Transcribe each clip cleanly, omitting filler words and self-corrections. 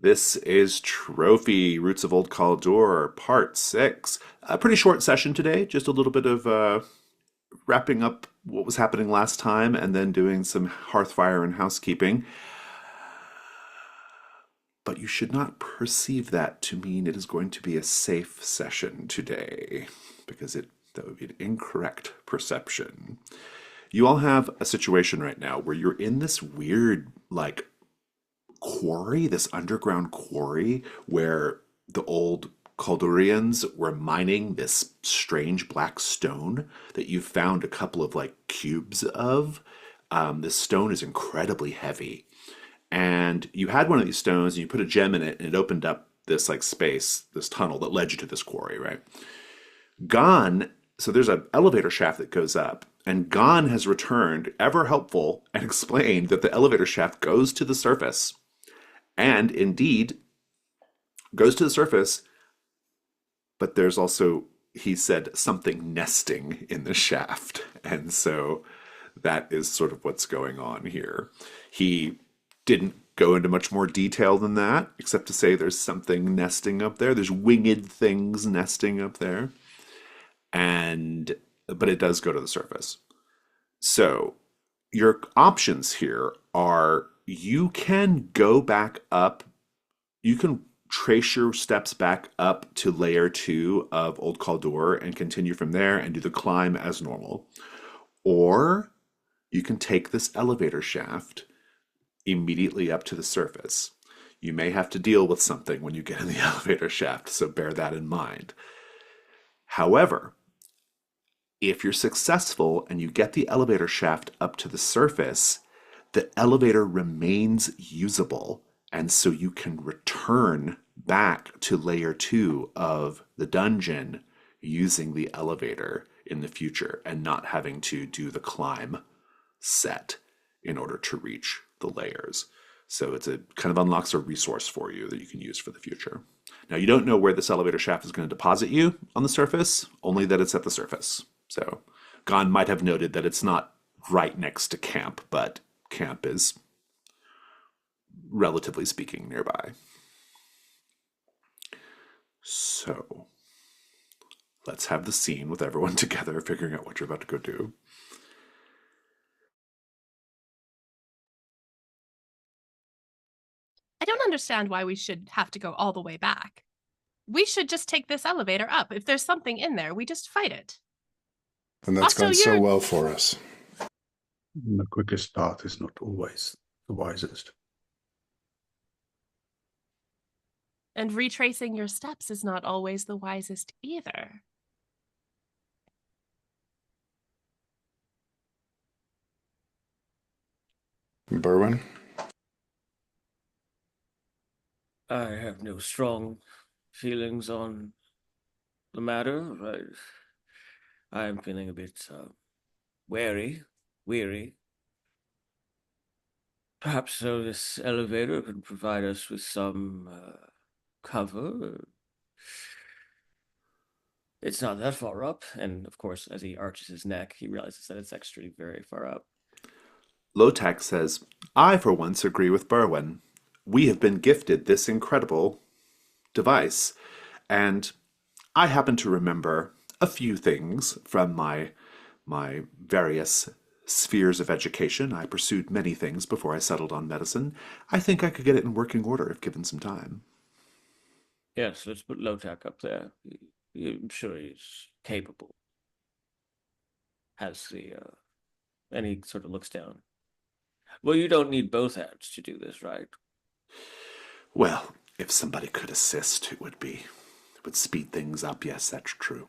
This is Trophy Roots of Old Kalduhr, Part 6. A pretty short session today, just a little bit of wrapping up what was happening last time and then doing some hearthfire and housekeeping. But you should not perceive that to mean it is going to be a safe session today, because that would be an incorrect perception. You all have a situation right now where you're in this weird, like, quarry, this underground quarry where the old Kaldurians were mining this strange black stone that you found a couple of like cubes of. This stone is incredibly heavy. And you had one of these stones and you put a gem in it and it opened up this like space, this tunnel that led you to this quarry, right? Gon, so there's an elevator shaft that goes up, and Gon has returned, ever helpful, and explained that the elevator shaft goes to the surface and indeed goes to the surface, but there's also, he said, something nesting in the shaft. And so that is sort of what's going on here. He didn't go into much more detail than that, except to say there's something nesting up there. There's winged things nesting up there. And but it does go to the surface. So your options here are you can go back up, you can trace your steps back up to layer 2 of Old Kalduhr and continue from there and do the climb as normal. Or you can take this elevator shaft immediately up to the surface. You may have to deal with something when you get in the elevator shaft, so bear that in mind. However, if you're successful and you get the elevator shaft up to the surface, the elevator remains usable, and so you can return back to layer 2 of the dungeon using the elevator in the future and not having to do the climb set in order to reach the layers. So it's a kind of unlocks a resource for you that you can use for the future. Now, you don't know where this elevator shaft is going to deposit you on the surface, only that it's at the surface. So Gon might have noted that it's not right next to camp, but camp is, relatively speaking, nearby. So let's have the scene with everyone together, figuring out what you're about to go do. I don't understand why we should have to go all the way back. We should just take this elevator up. If there's something in there, we just fight it. And that's Also, gone so you're well for us. The quickest path is not always the wisest. and retracing your steps is not always the wisest either. Berwin? I have no strong feelings on the matter. I am feeling a bit weary. Perhaps so this elevator could provide us with some cover. It's not that far up, and of course, as he arches his neck, he realizes that it's actually very far up. Lotak says, I for once agree with Berwin. We have been gifted this incredible device, and I happen to remember a few things from my various spheres of education. I pursued many things before I settled on medicine. I think I could get it in working order if given some time. Yes, let's put Lotak up there. I'm sure he's capable. Has the and he sort of looks down. Well, you don't need both hands to do this, right? Well, if somebody could assist, it would speed things up. Yes, that's true.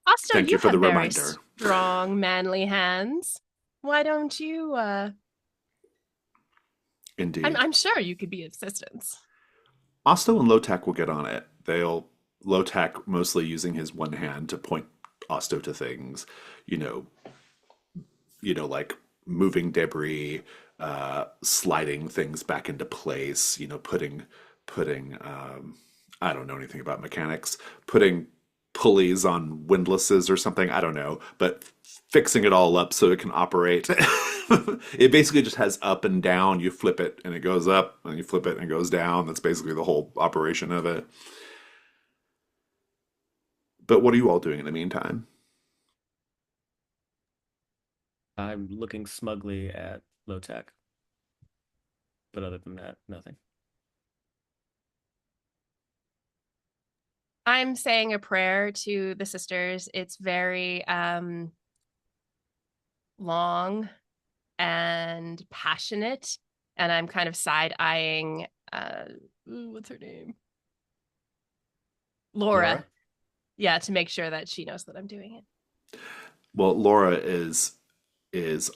Also, Thank you you for have the very reminder. strong, manly hands. Why don't you, Indeed. I'm sure you could be of assistance. Osto and Lotak will get on it. They'll Lotak mostly using his one hand to point Osto to things, you know, like moving debris, sliding things back into place, putting I don't know anything about mechanics, putting pulleys on windlasses or something. I don't know, but fixing it all up so it can operate. It basically just has up and down. You flip it and it goes up, and you flip it and it goes down. That's basically the whole operation of it. But what are you all doing in the meantime? I'm looking smugly at low tech, but other than that, nothing. I'm saying a prayer to the sisters. It's very long and passionate, and I'm kind of side-eyeing what's her name? Laura. Yeah, to make sure that she knows that I'm doing it. Well, Laura is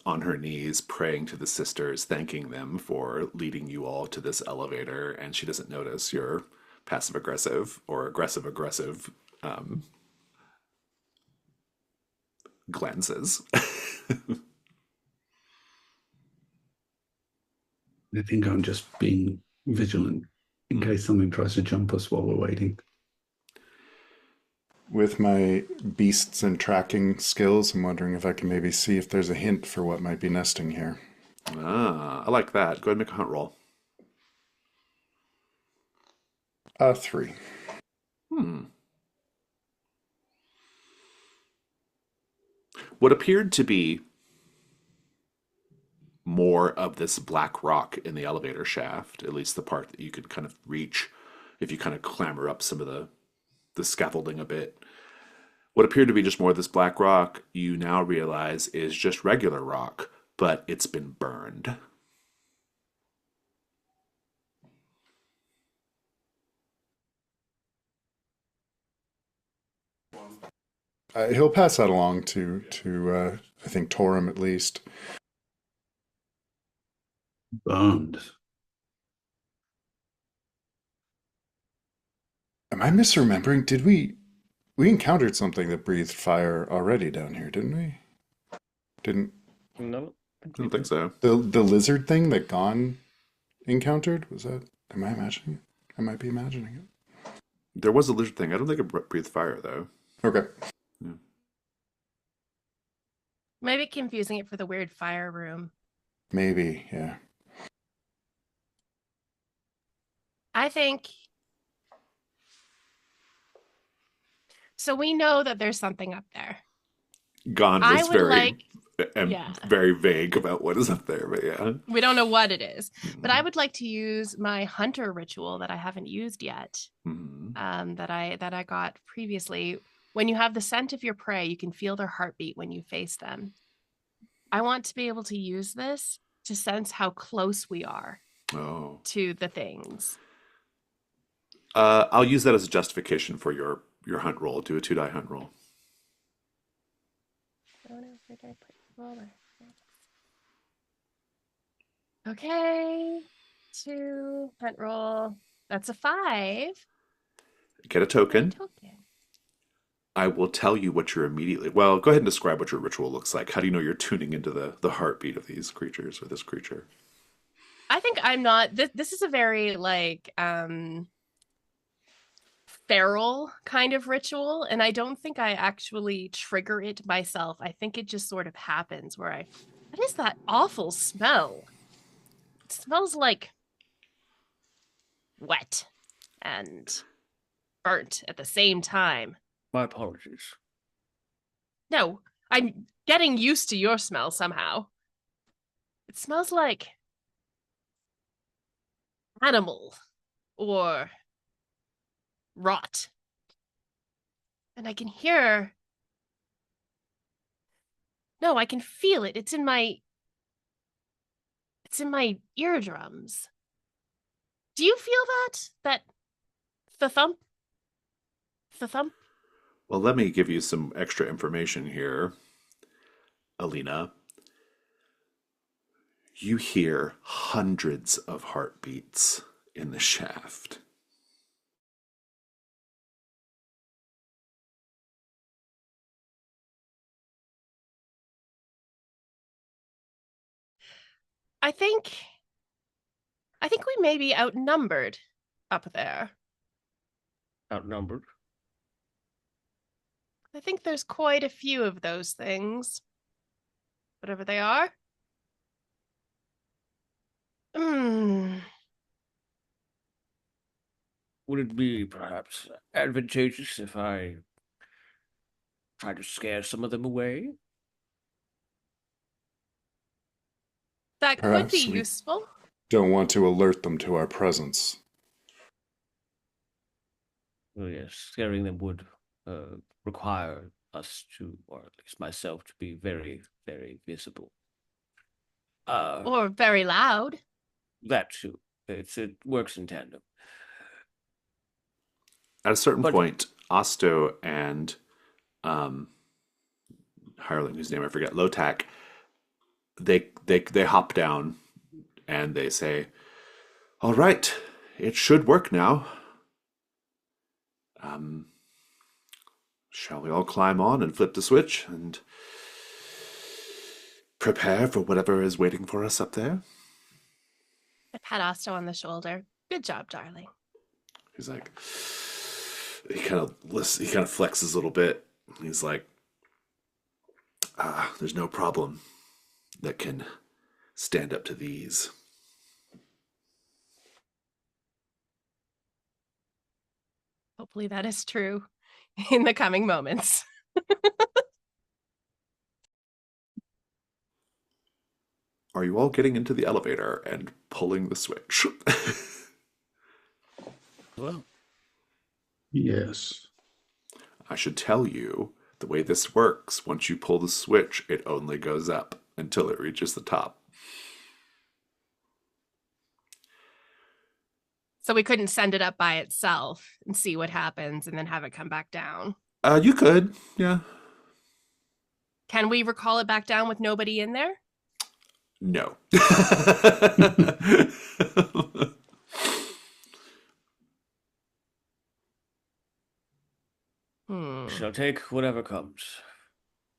on her knees praying to the sisters, thanking them for leading you all to this elevator, and she doesn't notice your passive aggressive or aggressive glances. I think I'm just being vigilant in case something tries to jump us while we're waiting. With my beasts and tracking skills, I'm wondering if I can maybe see if there's a hint for what might be nesting here. I like that. Go ahead and make a hunt roll. 3. What appeared to be more of this black rock in the elevator shaft, at least the part that you could kind of reach if you kind of clamber up some of the scaffolding a bit. What appeared to be just more of this black rock, you now realize is just regular rock, but it's been burned. He'll pass that along to I think Torum at least. Burned. Am I misremembering? Did we encountered something that breathed fire already down here, didn't we? Didn't No, I don't think so. the lizard thing that Gon encountered? Was that? Am I imagining it? I might be imagining it. There was a lizard thing. I don't think it breathed fire, though. Okay. Yeah. Maybe confusing it for the weird fire room. Maybe, yeah. I think so. We know that there's something up there. Gon I was would like, yeah. very vague about what is up there, but yeah. We don't know what it is, but I would like to use my hunter ritual that I haven't used yet. Mhm. That I got previously. When you have the scent of your prey, you can feel their heartbeat when you face them. I want to be able to use this to sense how close we are Oh. to the things. I'll use that as a justification for your hunt roll. Do a 2-die hunt roll. Okay. 2 hunt roll. That's a 5. Get a token. Token. I will tell you what you're immediately. Well, go ahead and describe what your ritual looks like. How do you know you're tuning into the heartbeat of these creatures or this creature? I think I'm not. This is a very feral kind of ritual, and I don't think I actually trigger it myself. I think it just sort of happens where what is that awful smell? It smells like wet and burnt at the same time. My apologies. No, I'm getting used to your smell somehow. It smells like animal or rot. And I can hear. No, I can feel it. It's in my eardrums. Do you feel that? That the thump? The thump? Well, let me give you some extra information here, Alina. You hear hundreds of heartbeats in the shaft. I think we may be outnumbered up there. Outnumbered. I think there's quite a few of those things. Whatever they are. Hmm. Would it be perhaps advantageous if I try to scare some of them away? That could be Perhaps we useful. don't want to alert them to our presence. Well, yes, scaring them would require us to, or at least myself, to be very, very visible. Or very loud. That too. It works in tandem. At a certain But- point, Osto and hireling whose name I forget, Lotak, they hop down and they say, "All right, it should work now. Shall we all climb on and flip the switch and prepare for whatever is waiting for us up there?" I pat Osto on the shoulder. Good job, darling. He's like, he kind of flexes a little bit. He's like, there's no problem that can stand up to these. Hopefully that is true in the coming moments. Are you all getting into the elevator and pulling the switch? Well, Yes. I should tell you, the way this works, once you pull the switch, it only goes up until it reaches the top. So we couldn't send it up by itself and see what happens and then have it come back down. You could, yeah. Can we recall it back down with nobody in there? No. Hmm. shall take whatever comes.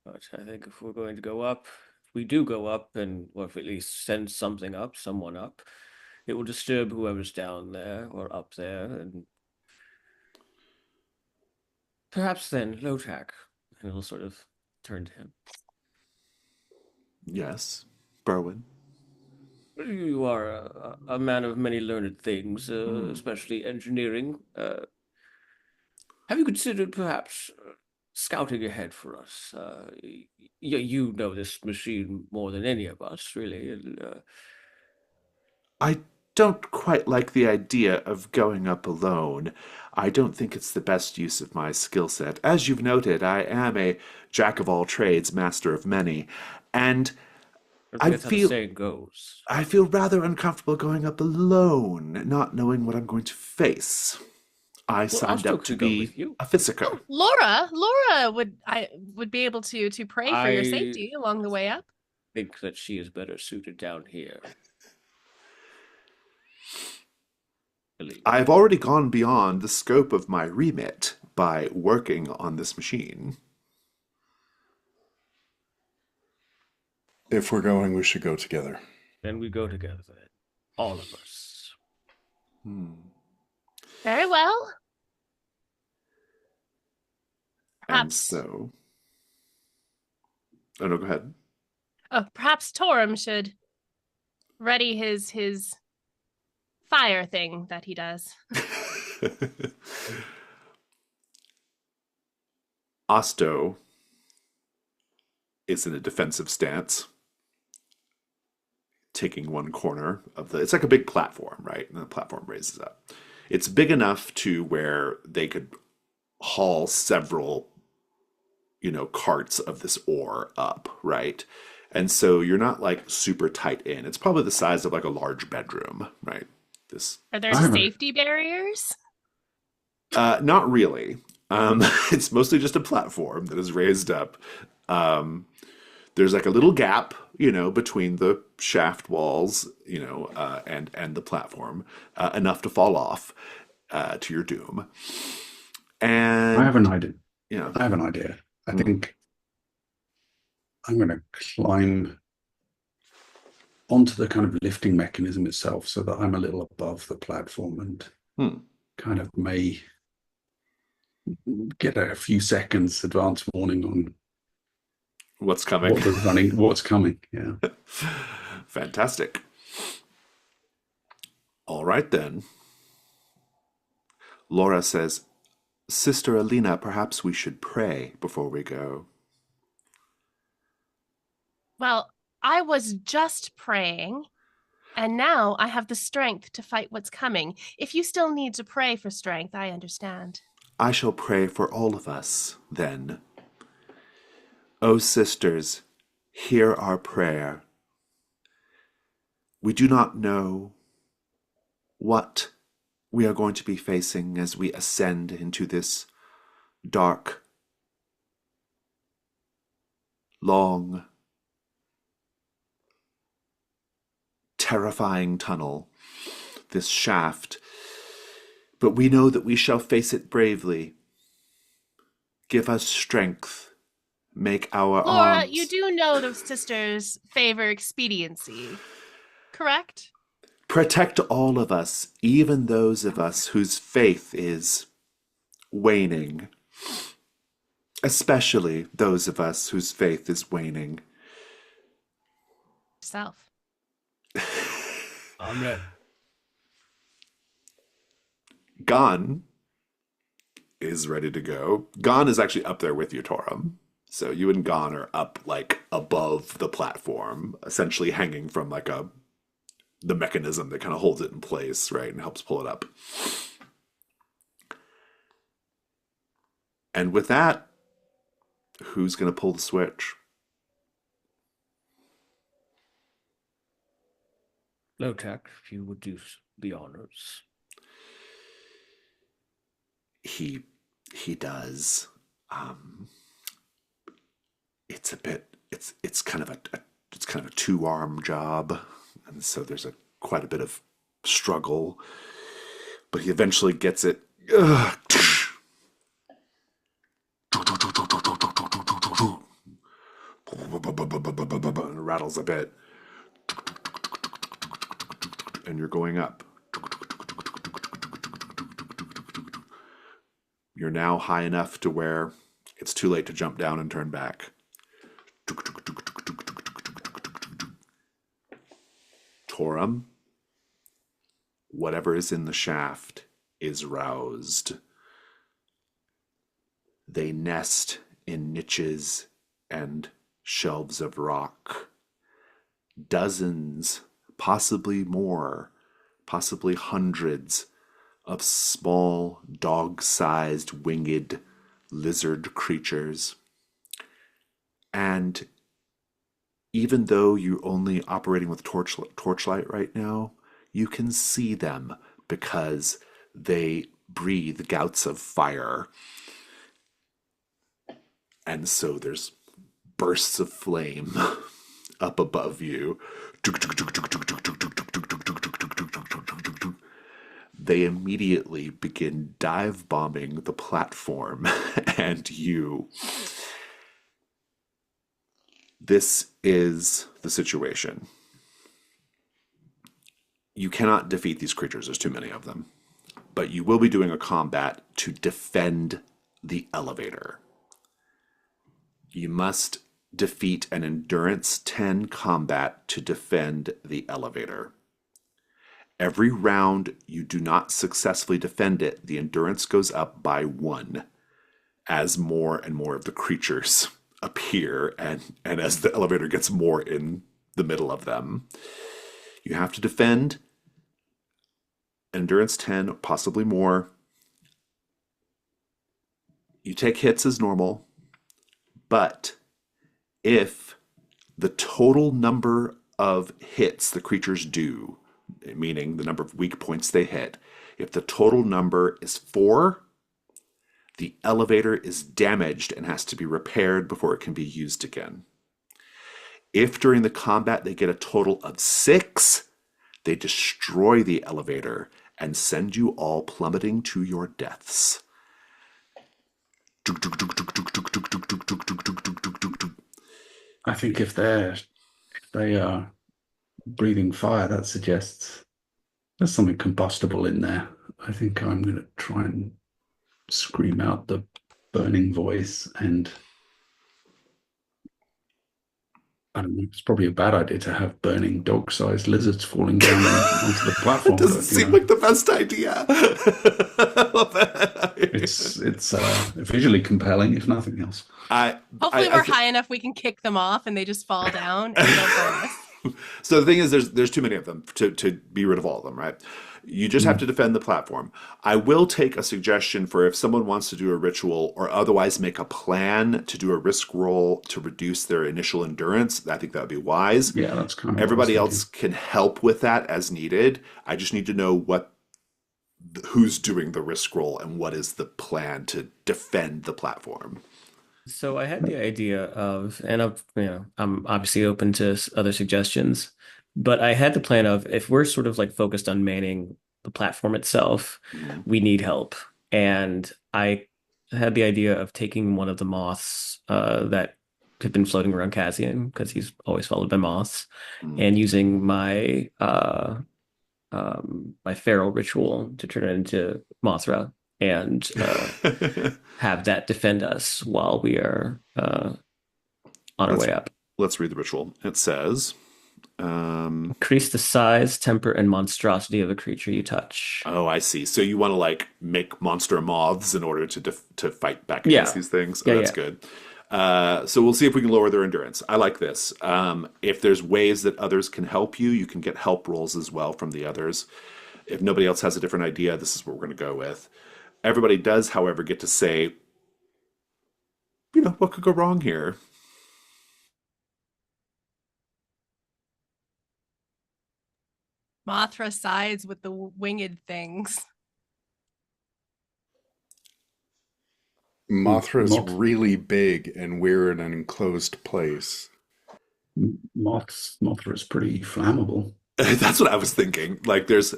But I think if we're going to go up, if we do go up, or if at least send something up, someone up, it will disturb whoever's down there or up there, and perhaps then Lotak. And it'll sort of turn to him. Yes, Berwin. You are a man of many learned things, especially engineering. Have you considered perhaps scouting ahead for us? You know this machine more than any of us, really. And, I don't quite like the idea of going up alone. I don't think it's the best use of my skill set. As you've noted, I am a jack of all trades, master of many, and I that's how the feel saying goes. I feel rather uncomfortable going up alone, not knowing what I'm going to face. I signed Osto up to could go be with you. a physiker. Oh, Laura would be able to pray for your I- safety along the way up. Think that she is better suited down here. Believe. I've already gone beyond the scope of my remit by working on this machine. If we're going, we should go together. Then we go together, then. All of us. Very well. And Perhaps so... Oh, no, go ahead. perhaps Torum should ready his fire thing that he does. Osto is in a defensive stance, taking one corner of the... It's like a big platform, right? And the platform raises up. It's big enough to where they could haul several, carts of this ore up, right? And so you're not like super tight in. It's probably the size of like a large bedroom, right? Are there I haven't- safety barriers? Not really. It's mostly just a platform that is raised up. There's like a little gap, between the shaft walls, and the platform, enough to fall off to your doom. And I have an idea. Yeah. I have an idea. I think I'm going to climb onto the kind of lifting mechanism itself so that I'm a little above the platform and kind of may get a few seconds advance warning on What's coming? what's coming. Yeah. Fantastic. All right then. Laura says, Sister Alina, perhaps we should pray before we go. Well, I was just praying, and now I have the strength to fight what's coming. If you still need to pray for strength, I understand. I shall pray for all of us, then. O sisters, hear our prayer. We do not know what we are going to be facing as we ascend into this dark, long, terrifying tunnel, this shaft. But we know that we shall face it bravely. Give us strength. Make our Laura, arms. you do know those sisters favor expediency, correct? Protect all of us, even those of us whose faith is waning. Especially those of us whose faith is waning. Self. I'm ready. Gon is ready to go. Gon is actually up there with you, Torum. So you and Gon are up like above the platform, essentially hanging from like the mechanism that kind of holds it in place, right, and helps pull it up. And with that, who's going to pull the switch? Lotak, if you would do the honors. He does. It's a bit. It's kind of a two-arm job, and so there's quite a bit of struggle. But he eventually gets it. And it rattles a bit. And you're going up. You're now high enough to where it's too late to jump down and turn back. Torum, whatever is in the shaft is roused. They nest in niches and shelves of rock. Dozens, possibly more, possibly hundreds of small, dog-sized, winged lizard creatures. And even though you're only operating with torchlight right now, you can see them because they breathe gouts of fire. And so there's bursts of flame up above you. They immediately begin dive bombing the platform and you. This is the situation. You cannot defeat these creatures, there's too many of them. But you will be doing a combat to defend the elevator. You must defeat an endurance 10 combat to defend the elevator. Every round you do not successfully defend it, the endurance goes up by 1 as more and more of the creatures appear and as the elevator gets more in the middle of them. You have to defend endurance 10, possibly more. You take hits as normal, but if the total number of hits the creatures do, meaning the number of weak points they hit, if the total number is 4, the elevator is damaged and has to be repaired before it can be used again. If during the combat they get a total of 6, they destroy the elevator and send you all plummeting to your deaths. I think if they are breathing fire, that suggests there's something combustible in there. I think I'm going to try and scream out the burning voice, and I don't know, it's probably a bad idea to have burning dog-sized lizards falling down onto the It platform, doesn't but seem like the best idea. it's visually compelling, if nothing else. Hopefully we're high enough we can kick them off and they just fall down and they'll burn us. So the thing is, there's too many of them to be rid of all of them, right? You just have to defend the platform. I will take a suggestion for if someone wants to do a ritual or otherwise make a plan to do a risk roll to reduce their initial endurance. I think that would be wise. Yeah, that's kind of Everybody what I was else can help with that as needed. I just need to know who's doing the risk roll and what is the plan to defend the platform. So I had the idea of, and I'm obviously open to other suggestions, but I had the plan of if we're sort of like focused on manning the platform itself, Mhm. we need help. And I had the idea of taking one of the moths that had been floating around Cassian because he's always followed by moths, Mhm. and using my feral ritual to turn it into Mothra and have that defend us while we are on our let's way up. let's read the ritual. It says, Increase the size, temper, and monstrosity of a creature you touch. "Oh, I see. So you want to like make monster moths in order to fight back against Yeah. these things? Oh, Yeah, that's yeah. good. So we'll see if we can lower their endurance. I like this. If there's ways that others can help you, you can get help rolls as well from the others. If nobody else has a different idea, this is what we're going to go with. Everybody does, however, get to say, what could go wrong here? Mothra sides with the winged things. Mothra's Moth really big, and we're in an enclosed place. Mothra is pretty flammable. That's what I was thinking. Like there's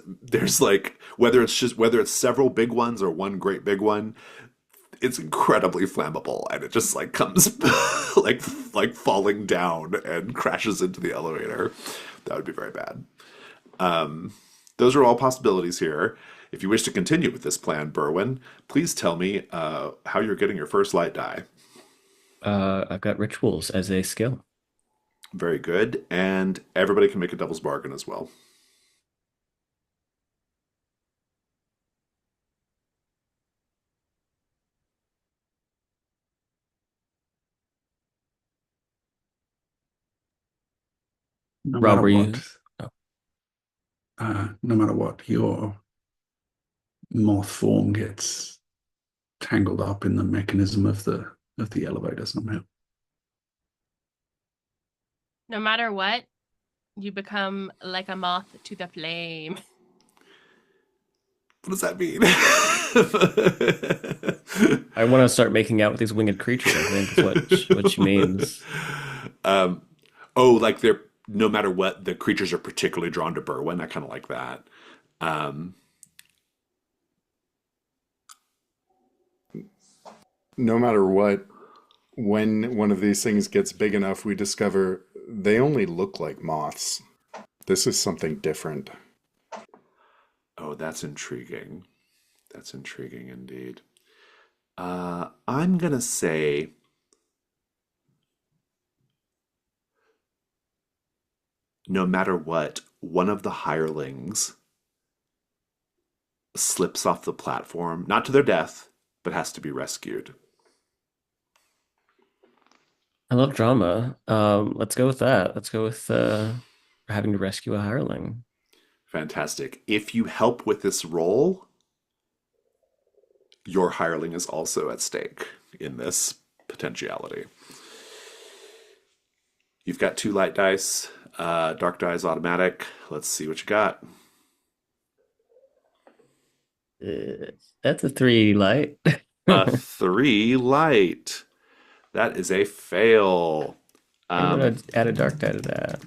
like whether it's several big ones or one great big one, it's incredibly flammable and it just like comes like falling down and crashes into the elevator. That would be very bad. Those are all possibilities here. If you wish to continue with this plan, Berwin, please tell me how you're getting your first light die. I've got rituals as a skill. Very good. And everybody can make a devil's bargain as well. No Rob, matter were what, you? Oh, no matter what, your moth form gets tangled up in the mechanism of the elevator somehow. No matter what, you become like a moth to the flame. What does that mean? I want to start making out with these winged creatures, I think is what she means. Oh, like they're no matter what, the creatures are particularly drawn to Berwin. I kind of like that. Um, No matter what, when one of these things gets big enough, we discover they only look like moths. This is something different. oh, that's intriguing. That's intriguing indeed. I'm gonna say no matter what, one of the hirelings slips off the platform, not to their death, but has to be rescued. I love drama. Let's go with that. Let's go with having to rescue a hireling. Fantastic. If you help with this role, your hireling is also at stake in this potentiality. You've got 2 light dice. Dark die is automatic. Let's see what you got. That's a 3 light. A 3 light. That is a fail. I'm gonna add a dark die to that.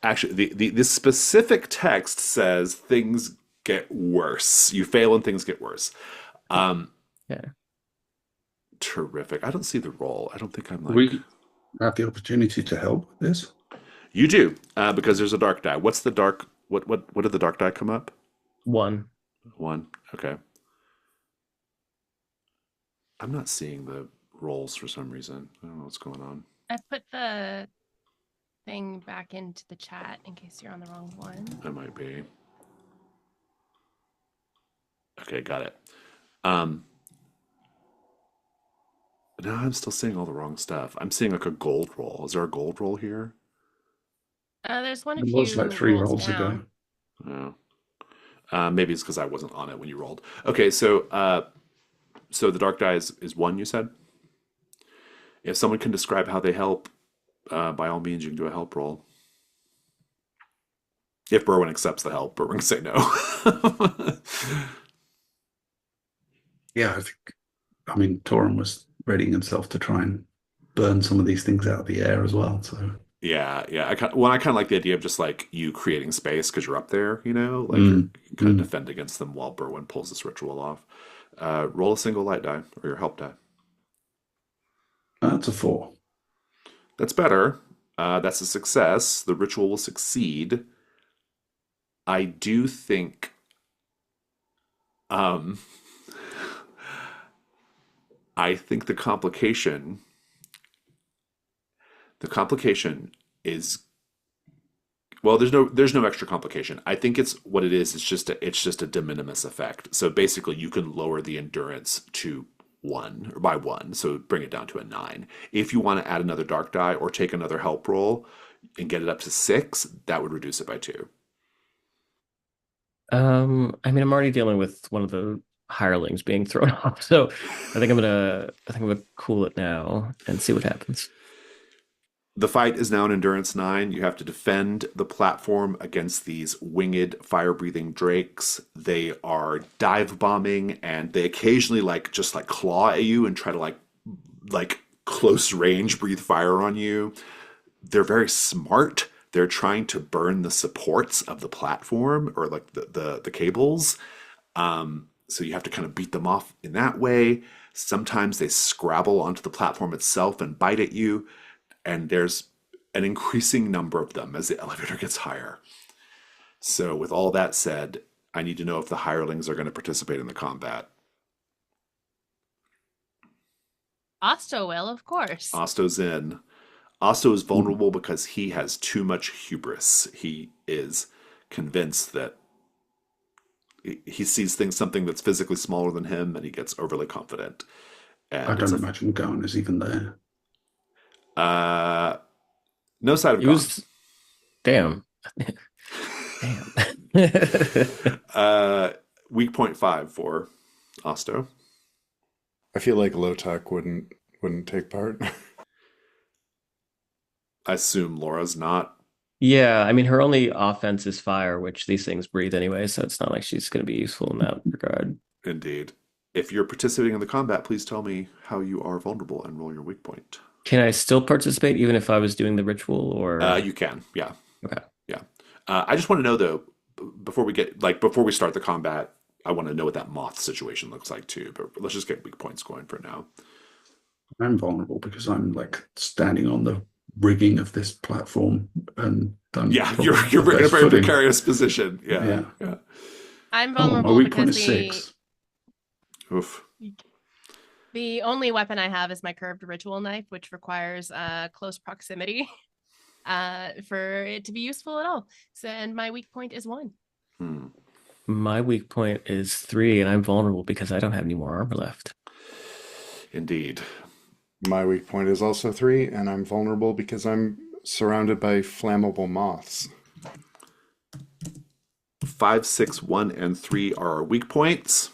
Actually, the specific text says things get worse. You fail and things get worse. Yeah. Terrific. I don't see the roll. I don't think I'm like. We have the opportunity to help with this. You do, because there's a dark die. What's the dark? What did the dark die come up? 1. 1. Okay. I'm not seeing the rolls for some reason. I don't know what's going on. I put the thing back into the chat in case you're on the wrong one. That might be. Okay, got it. Um, no, I'm still seeing all the wrong stuff. I'm seeing like a gold roll. Is there a gold roll here? There's one a It was like few 3 rolls ago. down. No. Maybe it's because I wasn't on it when you rolled. Okay, so the dark die is one. You said. If someone can describe how they help, by all means, you can do a help roll. If Berwin accepts the help, Berwin can say no. Yeah, I mean, Torin was readying himself to try and burn some of these things out of the air as well. So Yeah, yeah. I kind of like the idea of just like you creating space because you're up there, like you're kind of defend against them while Berwin pulls this ritual off. Roll a single light die or your help die. That's a 4. That's better. That's a success. The ritual will succeed. I do think um I think the complication is, well, there's no extra complication. I think it's what it is. It's just a de minimis effect. So basically, you can lower the endurance to 1 or by 1, so bring it down to a 9. If you want to add another dark die or take another help roll and get it up to 6, that would reduce it by 2. I mean, I'm already dealing with one of the hirelings being thrown off, so I think I'm gonna cool it now and see what happens. The fight is now an endurance 9. You have to defend the platform against these winged, fire-breathing drakes. They are dive bombing, and they occasionally just claw at you and try to like close range breathe fire on you. They're very smart. They're trying to burn the supports of the platform or like the cables. So you have to kind of beat them off in that way. Sometimes they scrabble onto the platform itself and bite at you. And there's an increasing number of them as the elevator gets higher. So, with all that said, I need to know if the hirelings are going to participate in the combat. Osto will, of course. Osto's in. Osto is vulnerable because he has too much hubris. He is convinced that he sees something that's physically smaller than him, and he gets overly confident. And I don't imagine Gohan is even there. No side of He Gon. was, damn, damn. Weak point 5 for Osto. I feel like Lotak wouldn't take part. I assume Laura's not. Yeah, I mean, her only offense is fire, which these things breathe anyway, so it's not like she's going to be useful in that regard. Indeed. If you're participating in the combat, please tell me how you are vulnerable and roll your weak point. Can I still participate even if I was doing the ritual, or? You can, yeah. Okay. Yeah. I just want to know though, before we start the combat, I want to know what that moth situation looks like too. But let's just get weak points going for now. I'm vulnerable because I'm like standing on the rigging of this platform and Yeah, you're in a very precarious position. Yeah. I'm Oh, my vulnerable weak point because is 6. Oof. the only weapon I have is my curved ritual knife, which requires close proximity for it to be useful at all. So, and my weak point is 1. My weak point is 3, and I'm vulnerable because I don't have any more armor left. Indeed. My weak point is also 3, and I'm vulnerable because I'm surrounded by flammable moths. 5, 6, 1, and 3 are our weak points.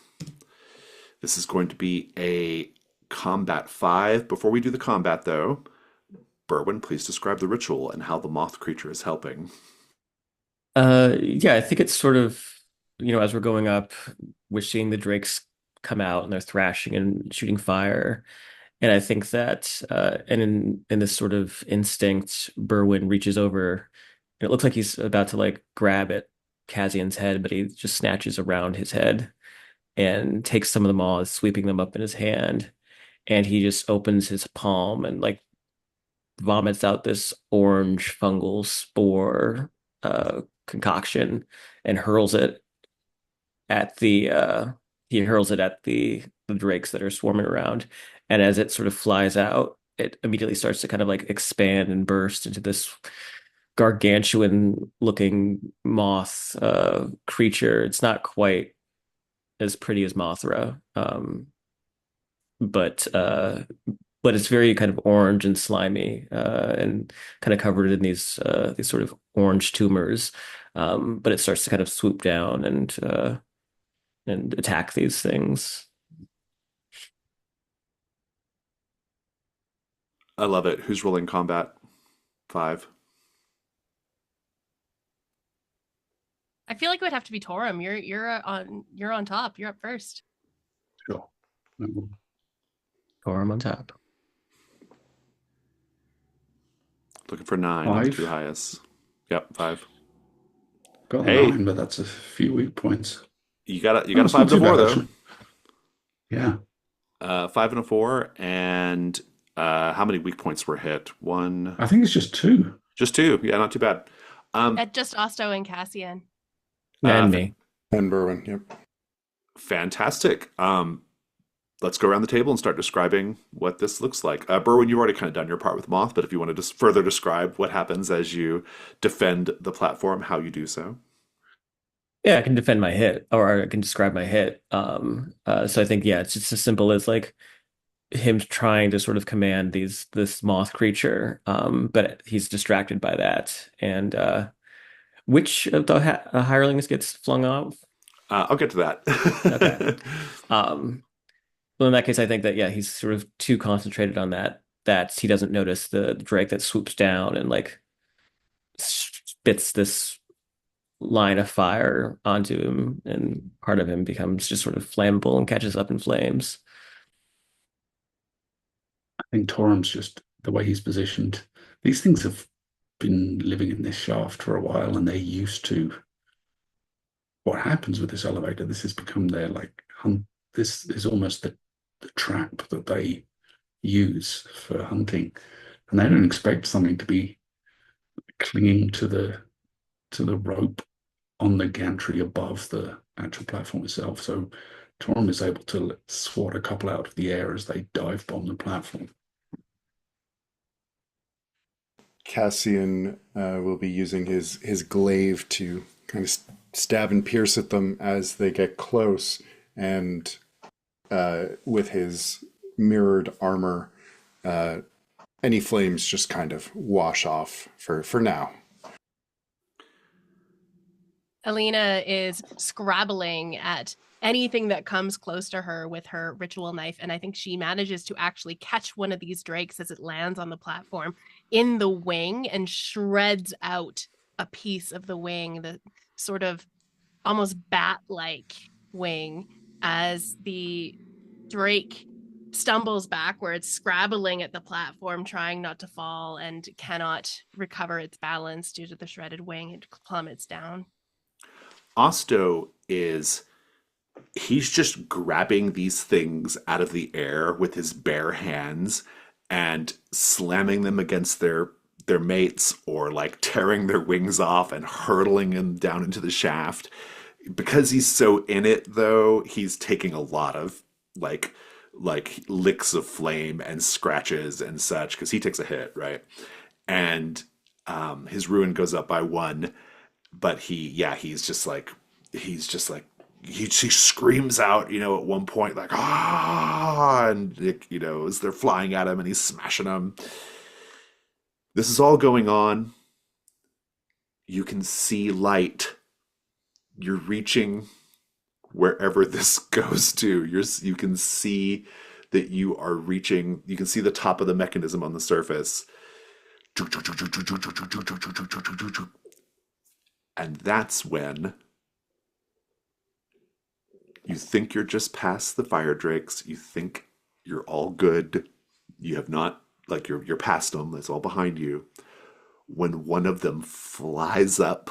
This is going to be a combat 5. Before we do the combat, though, Berwin, please describe the ritual and how the moth creature is helping. Yeah, I think it's sort of, as we're going up, we're seeing the drakes come out and they're thrashing and shooting fire. And I think that, and in this sort of instinct, Berwin reaches over, and it looks like he's about to like grab at Kazian's head, but he just snatches around his head and takes some of the moths, sweeping them up in his hand. And he just opens his palm and like vomits out this orange fungal spore concoction and hurls it at the the drakes that are swarming around. And as it sort of flies out, it immediately starts to kind of like expand and burst into this gargantuan looking moth creature. It's not quite as pretty as Mothra, but it's very kind of orange and slimy, and kind of covered in these sort of orange tumors. But it starts to kind of swoop down and attack these things. I love it. Who's rolling combat? 5. I feel like it would have to be Torum. You're on top. You're up first. Sure. Or I'm on top. Looking for 9 on the 5. 2 highest. Yep, 5. Got Hey. 9, but that's a few weak points. You got a Oh, it's 5 not and a too 4 bad, though. actually. Yeah. 5 and a 4, and how many weak points were hit? 1, I think it's just 2. just 2. Yeah, not too bad. At just Osto and Cassian. And me. And Berwin, yep. Fantastic. Let's go around the table and start describing what this looks like. Berwin, you've already kind of done your part with Moth, but if you want to just further describe what happens as you defend the platform, how you do so. Yeah, I can defend my hit, or I can describe my hit. So I think, yeah, it's just as simple as like him trying to sort of command this moth creature, but he's distracted by that. And which of the hirelings gets flung off? I'll get to that. Okay. Well, in that case, I think that, yeah, he's sort of too concentrated on that he doesn't notice the drake that swoops down and like spits this line of fire onto him, and part of him becomes just sort of flammable and catches up in flames. I think Torum's just the way he's positioned. These things have been living in this shaft for a while, and they're used to what happens with this elevator. This has become their like hunt. This is almost the trap that they use for hunting, and they don't expect something to be clinging to the rope on the gantry above the actual platform itself. So Torum is able to swat a couple out of the air as they dive bomb the platform. Cassian will be using his glaive to kind of stab and pierce at them as they get close, and with his mirrored armor, any flames just kind of wash off for now. Alina is scrabbling at anything that comes close to her with her ritual knife, and I think she manages to actually catch one of these drakes as it lands on the platform in the wing and shreds out a piece of the wing, the sort of almost bat-like wing, as the drake stumbles backwards, scrabbling at the platform, trying not to fall, and cannot recover its balance due to the shredded wing. It plummets down. Osto he's just grabbing these things out of the air with his bare hands and slamming them against their mates, or like tearing their wings off and hurtling them down into the shaft. Because he's so in it, though, he's taking a lot of like licks of flame and scratches and such, because he takes a hit, right? And his ruin goes up by 1, but he's just like he screams out, at one point, like, ah, and as they're flying at him and he's smashing them. This is all going on. You can see light. You're reaching wherever this goes to. You can see that you are reaching. You can see the top of the mechanism on the surface. And that's when you think you're just past the fire drakes. You think you're all good. You have not, like, you're past them. It's all behind you. When one of them flies up,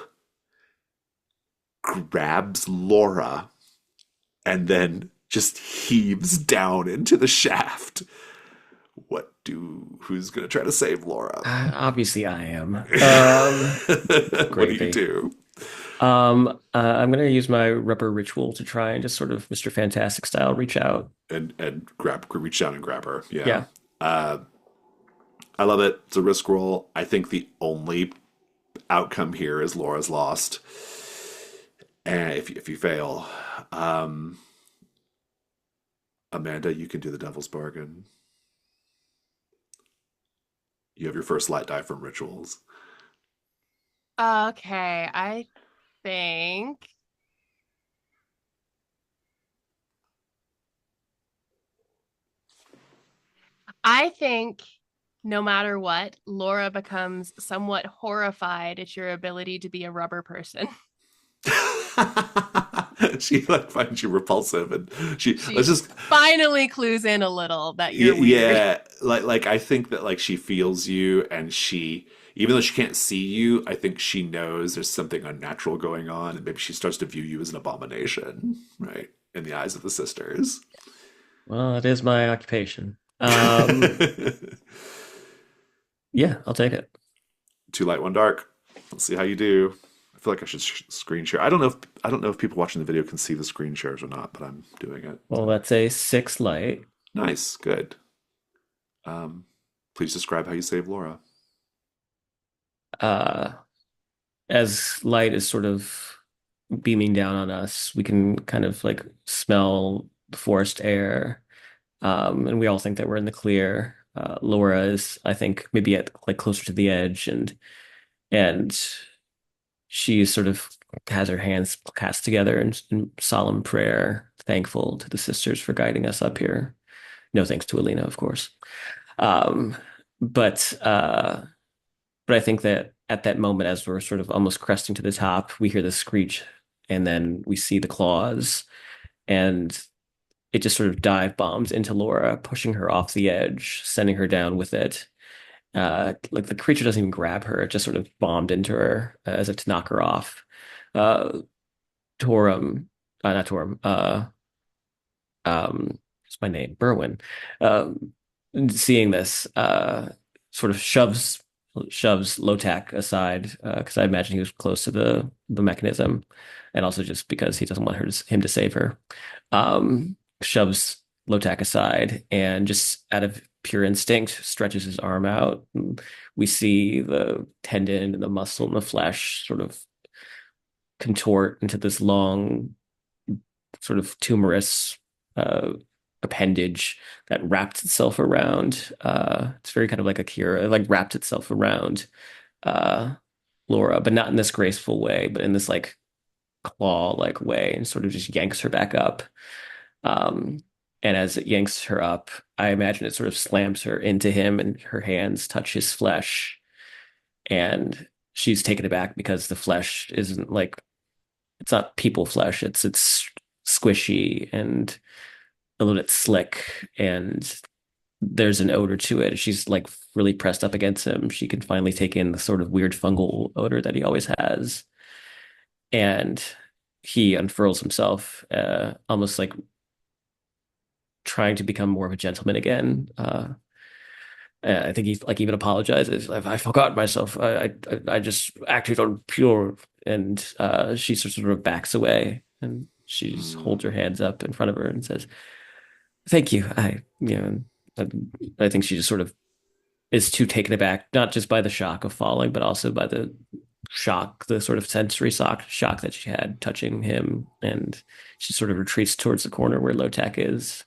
grabs Laura, and then just heaves down into the shaft. Who's going to try to save Laura? Obviously, I am. What do you Gravy. do? I'm gonna use my rubber ritual to try and just sort of Mr. Fantastic style reach out. And reach down and grab her. Yeah. Yeah. Uh, I love it. It's a risk roll. I think the only outcome here is Laura's lost. And if you fail, um, Amanda, you can do the devil's bargain. You have your first light die from rituals. Okay, think I think no matter what, Laura becomes somewhat horrified at your ability to be a rubber person. She like finds you repulsive, and she She let's just finally clues in a little that you're weird. yeah, like I think that like she feels you, and she even though she can't see you, I think she knows there's something unnatural going on, and maybe she starts to view you as an abomination, right, in the eyes of the sisters. Well, it is my occupation. Yeah, I'll take it. Two light, one dark. Let's see how you do. I feel like I should screen share. I don't know if people watching the video can see the screen shares or not, but I'm doing it. Well, that's a 6 light. Nice, good. Um, please describe how you save Laura. Uh, as light is sort of beaming down on us, we can kind of like smell the forest air. And we all think that we're in the clear. Laura is, I think, maybe at like closer to the edge, and she sort of has her hands cast together in solemn prayer, thankful to the sisters for guiding us up here. No thanks to Alina, of course. Um, but uh, but I think that at that moment, as we're sort of almost cresting to the top, we hear the screech, and then we see the claws, and it just sort of dive bombs into Laura, pushing her off the edge, sending her down with it. Like the creature doesn't even grab her; it just sort of bombed into her as if to knock her off. Uh, Torum, not Torum. What's my name? Berwin. Um, Seeing this, sort of shoves Lotak aside because I imagine he was close to the mechanism, and also just because he doesn't want him to save her. Shoves Lotak aside and just out of pure instinct stretches his arm out. And we see the tendon and the muscle and the flesh sort of contort into this long, sort of tumorous uh, appendage that wrapped itself around. It's very kind of like a cure, it like wrapped itself around uh, Laura, but not in this graceful way, but in this like claw-like way, and sort of just yanks her back up. Um, and as it yanks her up, I imagine it sort of slams her into him, and her hands touch his flesh, and she's taken aback because the flesh isn't like it's not people flesh. It's squishy and a little bit slick, and there's an odor to it. She's like really pressed up against him. She can finally take in the sort of weird fungal odor that he always has. And he unfurls himself, almost like trying to become more of a gentleman again. I think he like even apologizes. I forgot myself. I just acted on pure. And she sort of backs away, and she just holds her hands up in front of her and says, "Thank you." I, I think she just sort of is too taken aback, not just by the shock of falling, but also by the shock, the sort of sensory shock that she had touching him, and she sort of retreats towards the corner where Lotak is.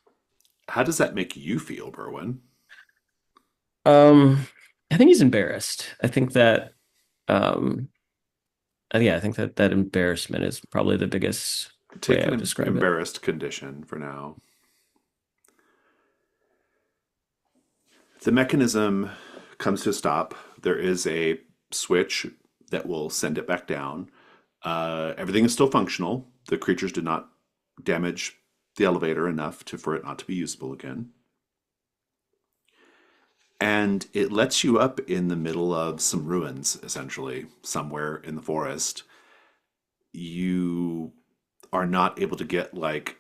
How does that make you feel, Berwin? Um, I think he's embarrassed. I think that, um, yeah, I think that that embarrassment is probably the biggest way Take I would an describe it. embarrassed condition for now. The mechanism comes to a stop. There is a switch that will send it back down. Everything is still functional. The creatures did not damage the elevator enough for it not to be usable again. And it lets you up in the middle of some ruins, essentially, somewhere in the forest. You are not able to get like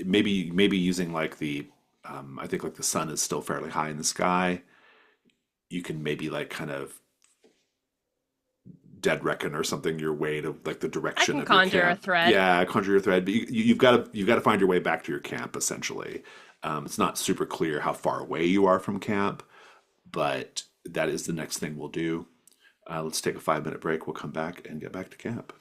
maybe using like the I think like the sun is still fairly high in the sky. You can maybe like kind of dead reckon or something your way to like the I direction can of your conjure a camp. thread. Yeah, conjure your thread. But you've got to find your way back to your camp essentially. It's not super clear how far away you are from camp, but that is the next thing we'll do. Let's take a 5-minute break. We'll come back and get back to camp.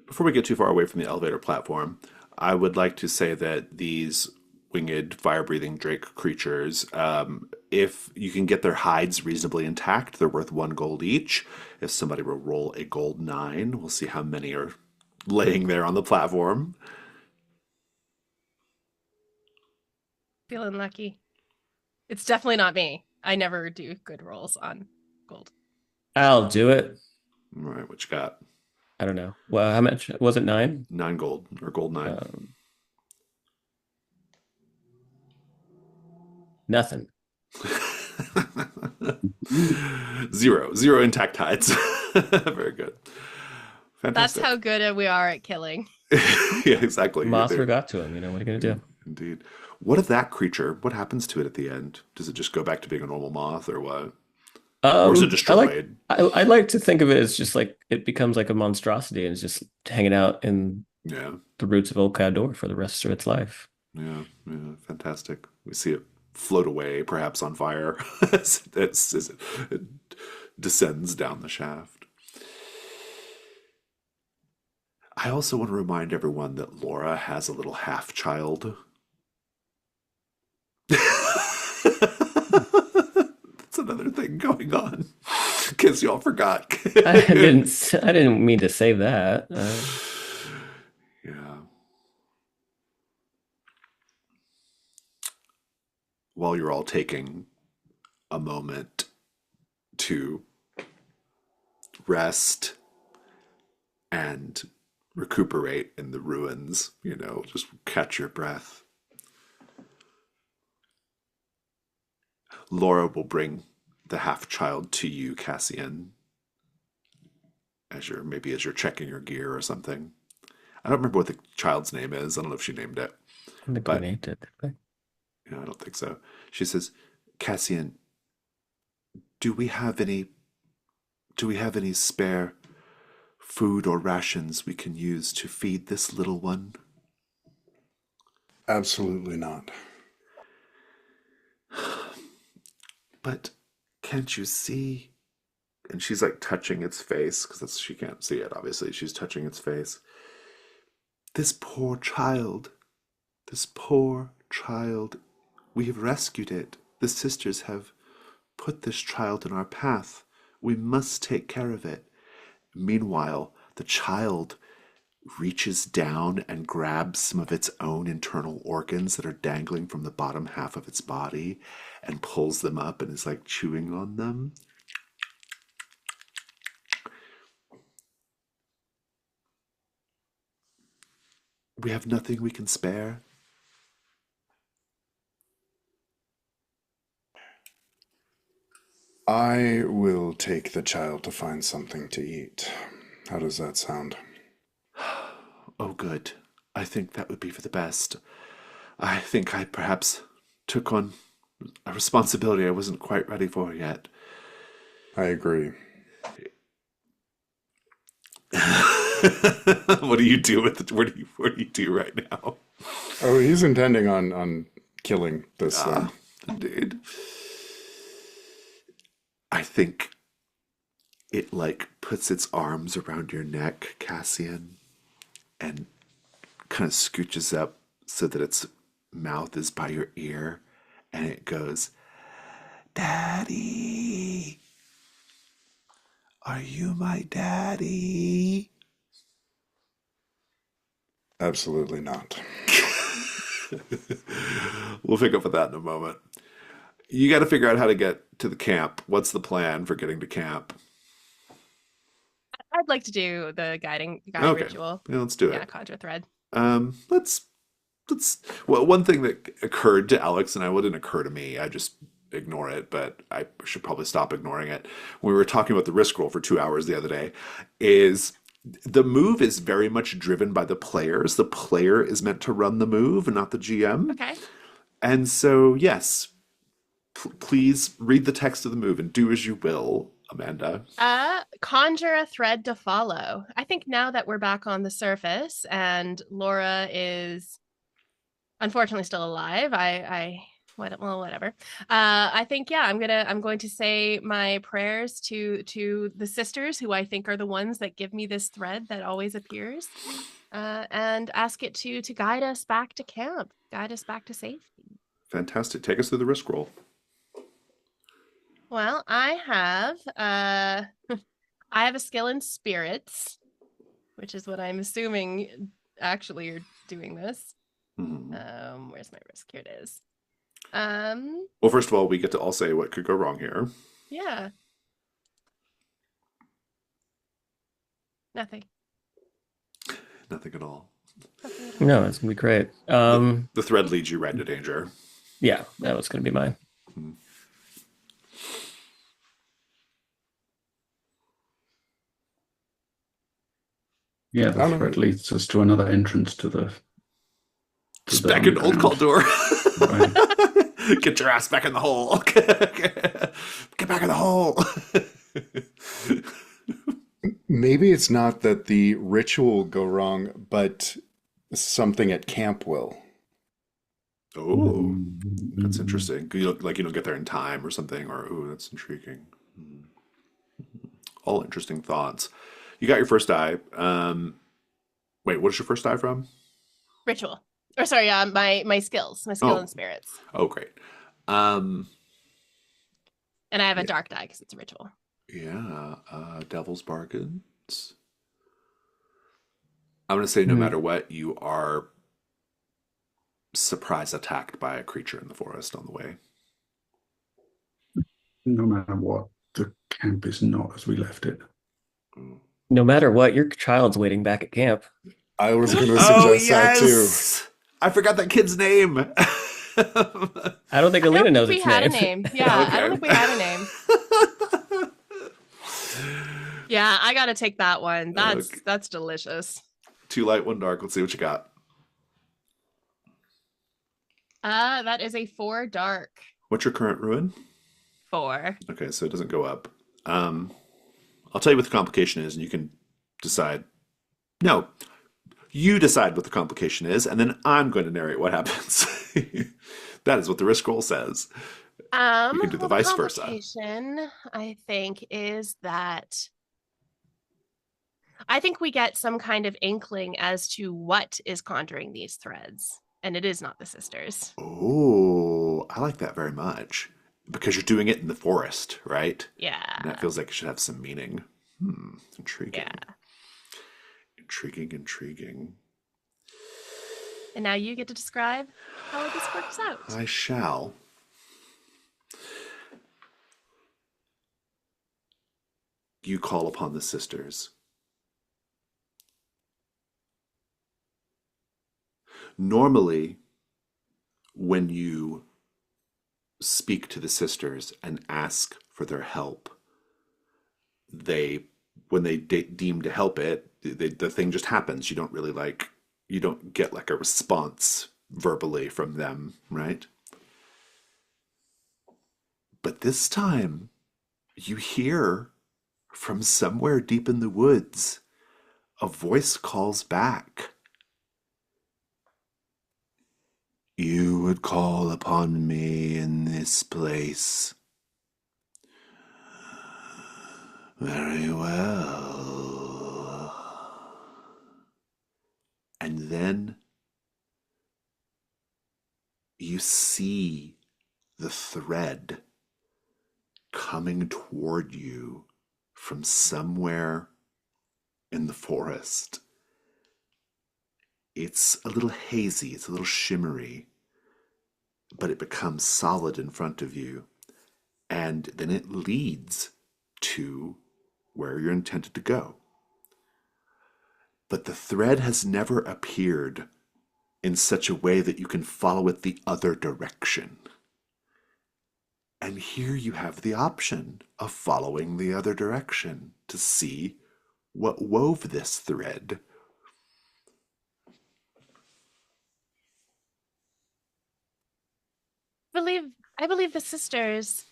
Before we get too far away from the elevator platform, I would like to say that these winged, fire-breathing drake creatures, if you can get their hides reasonably intact, they're worth 1 gold each. If somebody will roll a gold 9, we'll see how many are laying there on the platform. Feeling lucky. It's definitely not me. I never do good rolls on gold. I'll do it. All right, what you got? I don't know. Well, how much was it? 9? 9 gold, or gold 9. Nothing. Zero intact hides. Very good. That's Fantastic. how good we are at killing. Yeah, exactly. Mothra got to him. What are you going to do? Indeed. What of that creature? What happens to it at the end? Does it just go back to being a normal moth, or what? Or is it destroyed? I like to think of it as just like it becomes like a monstrosity and it's just hanging out in Yeah, the roots of old Kalduhr for the rest of its life. yeah, fantastic. We see it float away, perhaps on fire, as it descends down the shaft. I also want to remind everyone that Laura has a little half-child. That's another thing going on. In case y'all forgot. I didn't mean to say that. Yeah. While you're all taking a moment to rest and recuperate in the ruins, just catch your breath. Laura will bring the half-child to you, Cassian, as you're checking your gear or something. I don't remember what the child's name is. I don't know if she named it. I think we named it. Yeah, I don't think so. She says, Cassian, do we have any spare food or rations we can use to feed this little one? Absolutely not. But can't you see? And she's like touching its face, because she can't see it, obviously. She's touching its face. This poor child, we have rescued it. The sisters have put this child in our path. We must take care of it. Meanwhile, the child reaches down and grabs some of its own internal organs that are dangling from the bottom half of its body and pulls them up and is like chewing on them. We have nothing we can spare. I will take the child to find something to eat. How does that sound? Oh, good. I think that would be for the best. I think I perhaps took on a responsibility I wasn't quite ready for yet. I agree. What do you do with it? What do you do right now? Oh, he's intending on killing this thing. Indeed. I think it puts its arms around your neck, Cassian, and kind of scooches up so that its mouth is by your ear, and it goes, Daddy, are you my daddy? Absolutely not. We'll pick up with that in a moment. You got to figure out how to get to the camp. What's the plan for getting to camp? I'd like to do the guiding Okay. ritual. Yeah, let's do it. Yeah, conjure thread. Let's. Well, one thing that occurred to Alex and I wouldn't occur to me. I just ignore it, but I should probably stop ignoring it. When we were talking about the risk roll for 2 hours the other day, is the move is very much driven by the players. The player is meant to run the move, not the GM. Okay. And so, yes, Please read the text of the move and do as you will, Amanda. Conjure a thread to follow. I think now that we're back on the surface and Laura is unfortunately still alive, whatever. I think I'm going to say my prayers to the sisters who I think are the ones that give me this thread that always appears, and ask it to guide us back to camp, guide us back to safety. Fantastic. Take us through the risk roll. Well, I have I have a skill in spirits, which is what I'm assuming actually you're doing this. Where's my risk? Here it is. Well, first of all, we get to all say what could go wrong here. Yeah. Nothing. Nothing at all. No, it's gonna be great. The thread leads you right into danger. Yeah, that was gonna be mine. Yeah, the thread leads us to another entrance to the. Just back in old Kalduhr. Right. Get your ass back in the hole. Get back in the hole. Maybe it's not that the ritual will go wrong, but something at camp will. Oh, that's interesting. You don't get there in time or something, or that's intriguing. All interesting thoughts. You got your first die. Wait, what is your first die from? Ritual. Or sorry, my skills. My skill in spirits. Oh, great. And I have a dark die because it's a ritual. Yeah, Devil's Bargains. I'm going to say no matter what, you are surprise attacked by a creature in the forest on the way. No matter what, the camp is not as we left it. No matter what, your child's waiting back at camp. I was going to suggest that too. I forgot that kid's name. I don't think Alina knows we its had name. a name. Yeah, Okay. I don't think we had a name. Yeah, I got to take that one. That's delicious. 2 light, 1 dark. Let's see what you got. That is a 4 dark. What's your current ruin? 4. Okay, so it doesn't go up. I'll tell you what the complication is, and you can decide. No, you decide what the complication is, and then I'm going to narrate what happens. That is what the risk roll says. You can do the vice versa. The complication, I think, is that I think we get some kind of inkling as to what is conjuring these threads, and it is not the sisters. Oh, I like that very much. Because you're doing it in the forest, right? Yeah. And that feels like it should have some meaning. Intriguing. Yeah. Intriguing. And now you get to describe how this works out. I shall. You call upon the sisters. Normally, when you speak to the sisters and ask for their help, when they deem to help it, the thing just happens. You don't get like a response verbally from them, right? But this time, you hear from somewhere deep in the woods, a voice calls back. You would call upon me in this place. Very well. And then you see the thread coming toward you from somewhere in the forest. It's a little hazy, it's a little shimmery, but it becomes solid in front of you, and then it leads to where you're intended to go. But the thread has never appeared in such a way that you can follow it the other direction. And here you have the option of following the other direction to see what wove this thread. I believe I believe the sisters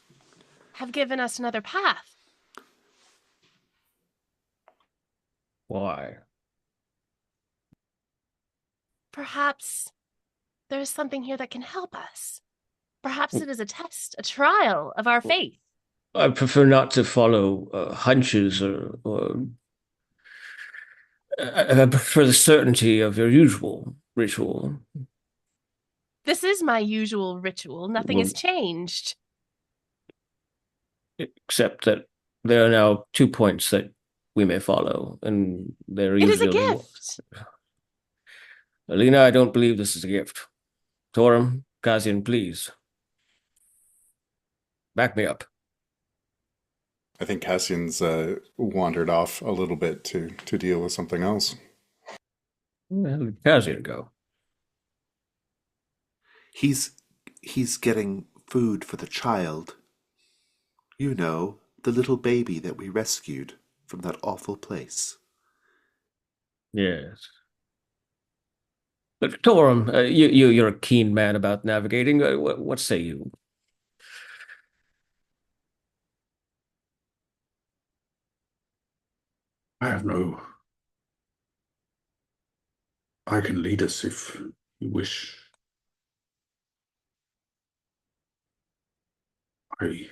have given us another path. Why? Perhaps there is something here that can help us. Perhaps it is a test, a trial of our faith. I prefer not to follow hunches or I prefer the certainty of your usual ritual. This is my usual ritual. Nothing Well, has changed. except that there are now 2 points that we may follow, and there are It is a usually only one. gift. Alina, I don't believe this is a gift. Torum, Kazian, please. Back me up. I think Cassian's wandered off a little bit to deal with something else. Where did Kazian go? He's getting food for the child. You know, the little baby that we rescued from that awful place. Yes. But Torum, you're a keen man about navigating. What say you? I have no. I can lead us if you wish. I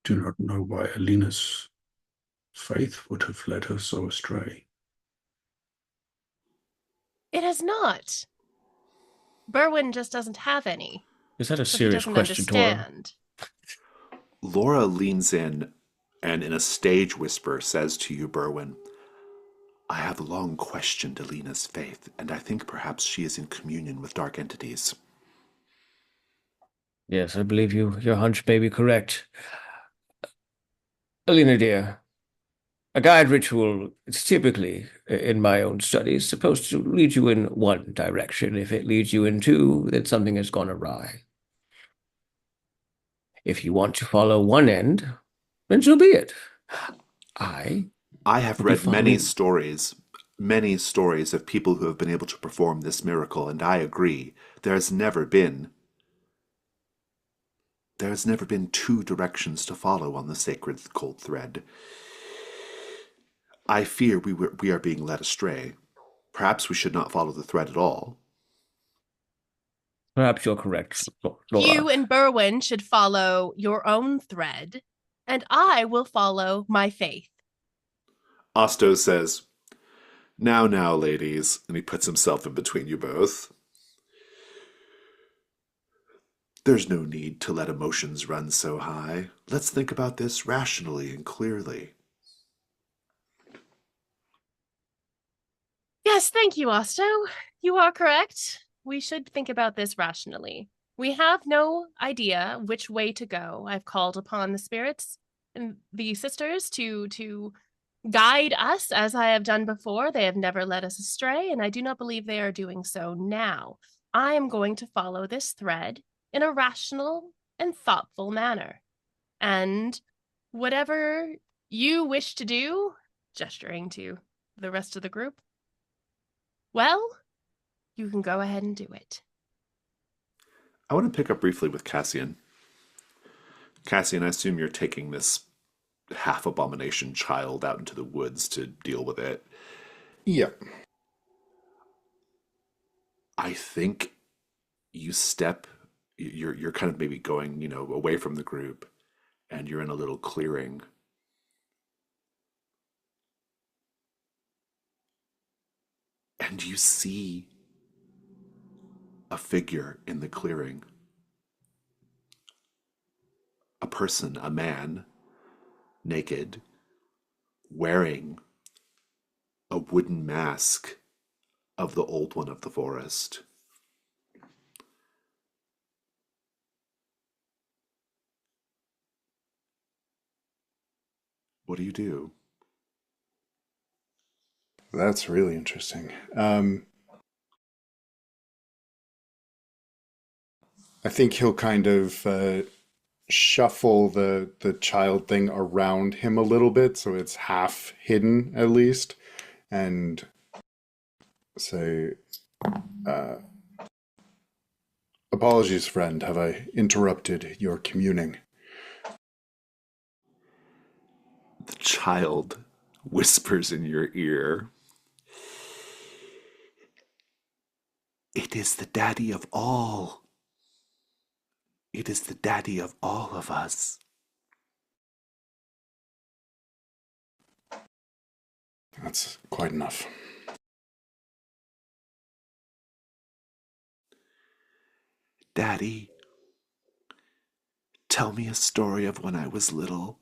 do not know why Alina's faith would have led her so astray. It has not. Berwin just doesn't have any, Is that a so he serious doesn't question, Torum? understand. Laura leans in and, in a stage whisper, says to you, Berwin, I have long questioned Alina's faith, and I think perhaps she is in communion with dark entities. Yes, I believe your hunch may be correct. Alina, dear, a guide ritual is typically, in my own studies, supposed to lead you in one direction. If it leads you in two, then something has gone awry. If you want to follow one end, then so be it. I have will be read many following. stories of people who have been able to perform this miracle, and I agree. There has never been two directions to follow on the sacred cold thread. I fear we are being led astray. Perhaps we should not follow the thread at all. Perhaps you're correct, Laura. You and Berwin should follow your own thread, and I will follow my faith. Osto says, now, ladies, and he puts himself in between you both. There's no need to let emotions run so high. Let's think about this rationally and clearly. Yes, thank you, Osto. You are correct. We should think about this rationally. We have no idea which way to go. I've called upon the spirits and the sisters to guide us as I have done before. They have never led us astray, and I do not believe they are doing so now. I am going to follow this thread in a rational and thoughtful manner. And whatever you wish to do, gesturing to the rest of the group, well, you can go ahead and do it. I want to pick up briefly with Cassian. Cassian, I assume you're taking this half-abomination child out into the woods to deal with it. Yep. I think you're kind of maybe going, away from the group, and you're in a little clearing. And you see a figure in the clearing. A person, a man, naked, wearing a wooden mask of the Old One of the Forest. What do you do? That's really interesting. I think he'll kind of shuffle the child thing around him a little bit so it's half hidden at least, and say, Apologies, friend. Have I interrupted your communing? The child whispers in your ear, "It is the daddy of all. It is the daddy of all of us." That's quite enough. Daddy, tell me a story of when I was little.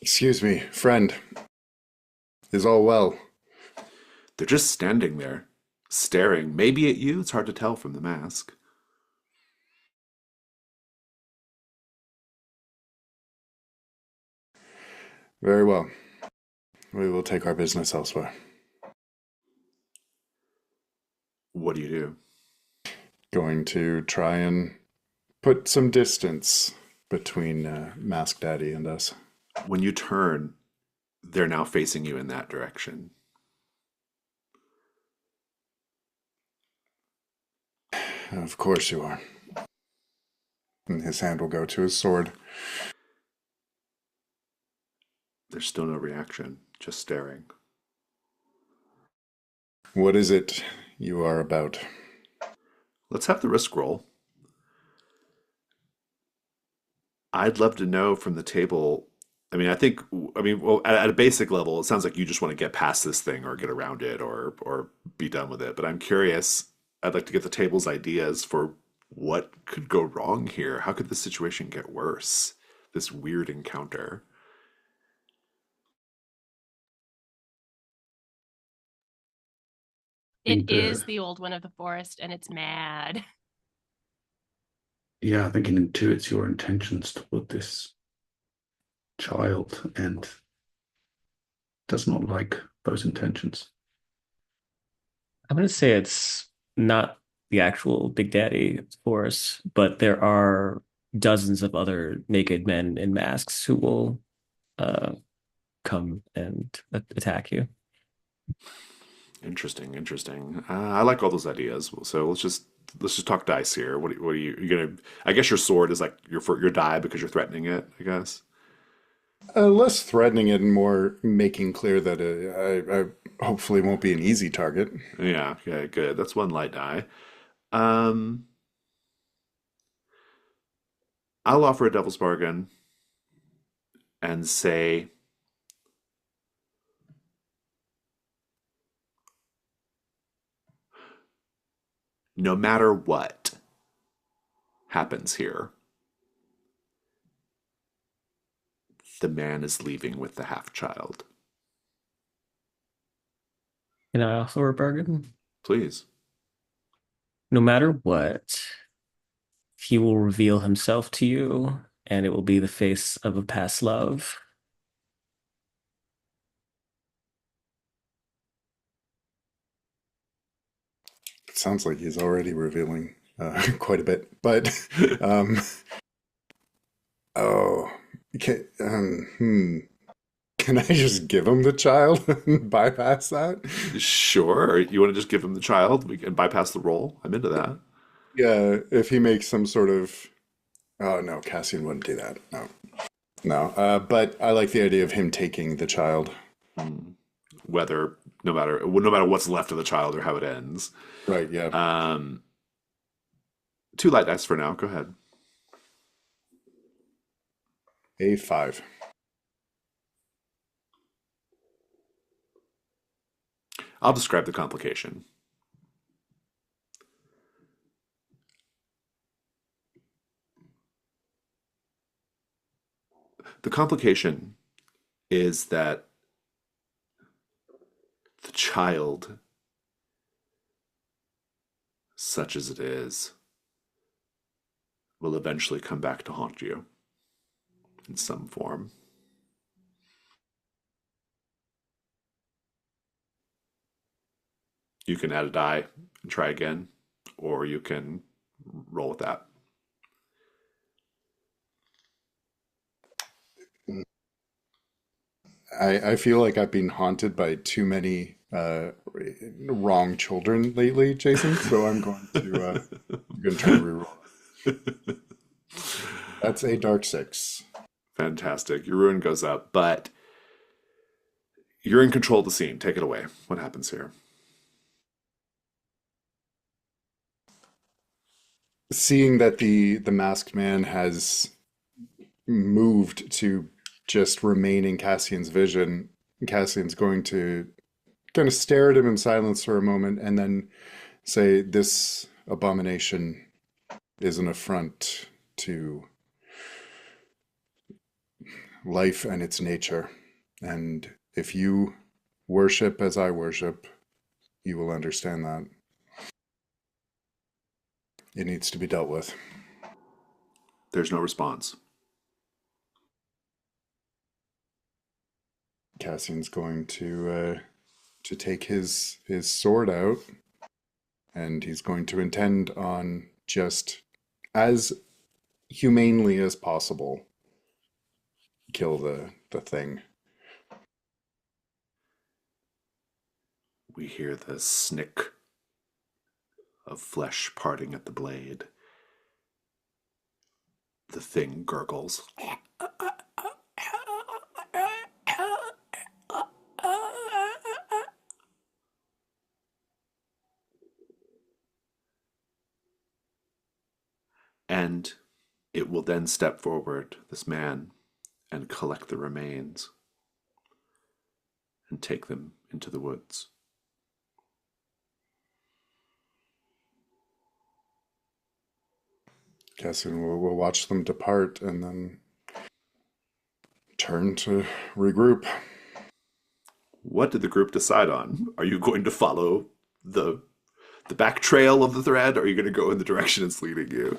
Excuse me, friend. Is all well? They're just standing there, staring, maybe at you. It's hard to tell from the mask. Very well. We will take our business elsewhere. What do you do? Going to try and put some distance between Mask Daddy and us. When you turn, they're now facing you in that direction. Of course you are. And his hand will go to his sword. There's still no reaction, just staring. What is it you are about? Let's have the risk roll. I'd love to know from the table. Well, at a basic level, it sounds like you just want to get past this thing or get around it or be done with it. But I'm curious. I'd like to get the table's ideas for what could go wrong here. How could the situation get worse? This weird encounter. It And is the old one of the forest, and it's mad. yeah, I think it intuits your intentions toward this child and does not like those intentions. I'm going to say it's not the actual Big Daddy force, but there are dozens of other naked men in masks who will uh, come and attack you. Interesting, interesting. I like all those ideas. So let's just talk dice here. What are you gonna? I guess your sword is like your die because you're threatening it. I guess. Less threatening it and more making clear that I hopefully won't be an easy target. Yeah. Okay. Good. That's one light die. Um, I'll offer a devil's bargain and say no matter what happens here, the man is leaving with the half child. Can I offer a bargain? Please. No matter what, he will reveal himself to you, and it will be the face of a past love. It sounds like he's already revealing quite a bit. But, um, oh, can I just give him the child and bypass that? Sure. You want to just give him the child? We can bypass the roll. I'm into that. Yeah, if he makes some sort of. Oh, no, Cassian wouldn't do that. No. No. But I like the idea of him taking the child. Whether no matter what's left of the child or how it ends. Right, yeah. Um, two light dice for now. Go ahead. A5. I'll describe the complication. The complication is that the child, such as it is, will eventually come back to haunt you in some form. You can add a die and try again, or you can roll with that. I feel like I've been haunted by too many wrong children lately, Jason. So I'm going to try to reroll. That's a dark 6. Fantastic. Your ruin goes up, but you're in control of the scene. Take it away. What happens here? Seeing that the masked man has moved to just remain in Cassian's vision, Cassian's going to kind of stare at him in silence for a moment and then say, "This abomination is an affront to life and its nature. And if you worship as I worship, you will understand that. It needs to be dealt with." There's no response. Cassian's going to take his sword out, and he's going to intend on just as humanely as possible kill the thing. We hear the snick of flesh parting at the blade. The thing gurgles. And it will then step forward, this man, and collect the remains and take them into the woods. Cassian will watch them depart and then turn to regroup. What did the group decide on? Are you going to follow the back trail of the thread, or are you going to go in the direction it's leading you?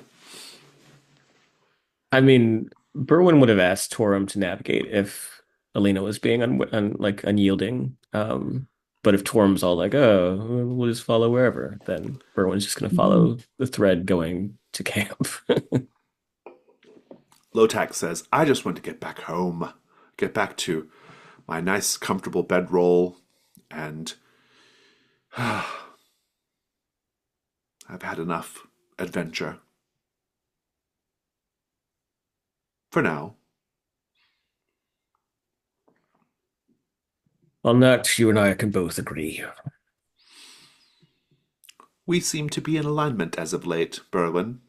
I mean, Berwin would have asked Torum to navigate if Alina was being unyielding. But if Torum's all like, "Oh, we'll just follow wherever," then Berwin's just going to follow the thread going to camp. Lotak says, I just want to get back home, get back to my nice, comfortable bedroll, and I've had enough adventure. For now. On that, you and I can both agree. We seem to be in alignment as of late, Berwin.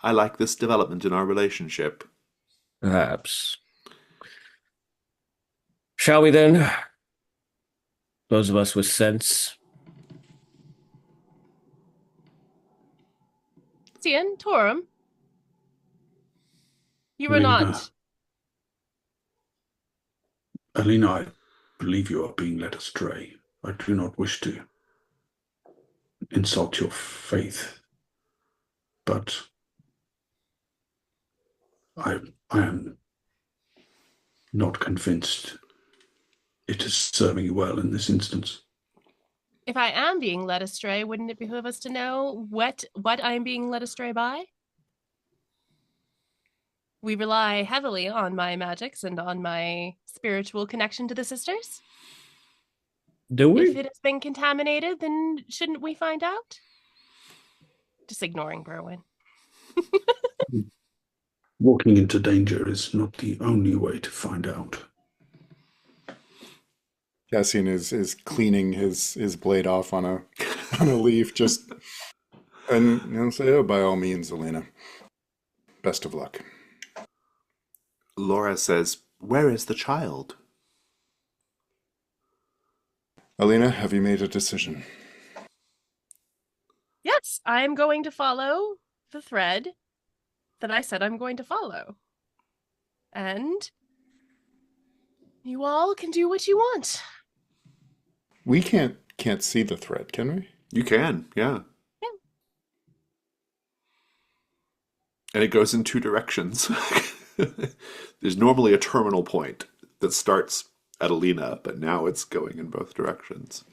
I like this development in our relationship. Perhaps. Shall we then? Those of us with sense. Cian, Torum, you were Alina, not. Alina, I believe you are being led astray. I do not wish to insult your faith, but I am not convinced it is serving you well in this instance. If I am being led astray, wouldn't it behoove us to know what I am being led astray by? We rely heavily on my magics and on my spiritual connection to the sisters. Do If we? it has been contaminated, then shouldn't we find out? Just ignoring Berwin. Walking into danger is not the only way to find out. Cassian is cleaning his blade off on a on a leaf, just and say, "Oh, by all means, Alina. Best of luck." Laura says, where is the child? Alina, have you made a decision? Yes, I am going to follow the thread that I said I'm going to follow. And you all can do what you want. We can't see the thread, can we? You can, yeah. Yeah. And it goes in two directions. There's normally a terminal point that starts at Alina, but now it's going in both directions.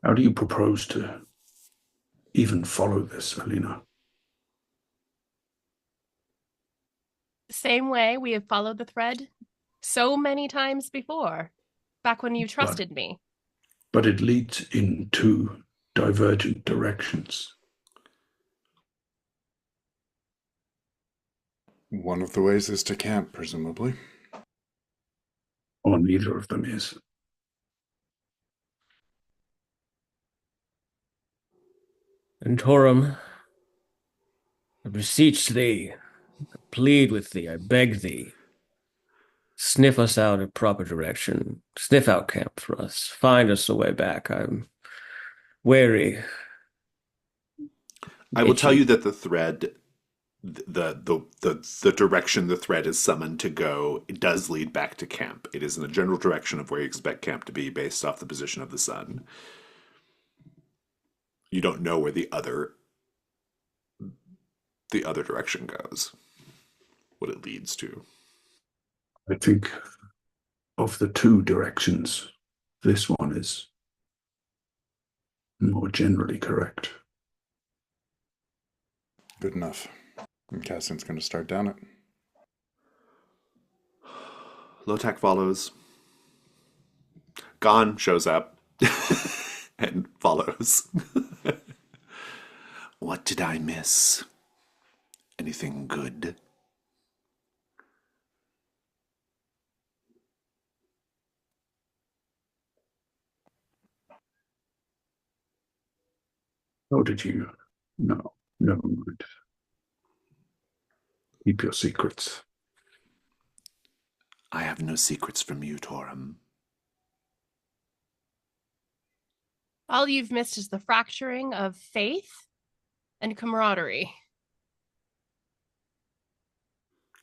How do you propose to even follow this, Alina? The same way we have followed the thread so many times before. back when you but trusted me. but it leads in two divergent directions. One of the ways is to camp, presumably. Or neither of them is. And Torum, I beseech thee, plead with thee, I beg thee, sniff us out a proper direction. Sniff out camp for us. Find us a way back. I'm wary, I will tell you itchy. that the thread, the direction the thread is summoned to go, it does lead back to camp. It is in the general direction of where you expect camp to be based off the position of the sun. You don't know where the other direction goes, what it leads to. I think of the two directions, this one is more generally correct. Good enough. And Cassian's going to start down it. Lotak follows. Gon shows up and follows. What did I miss? Anything good? How did you? No, never mind. Keep your secrets. I have no secrets from you, Torum. All you've missed is the fracturing of faith and camaraderie.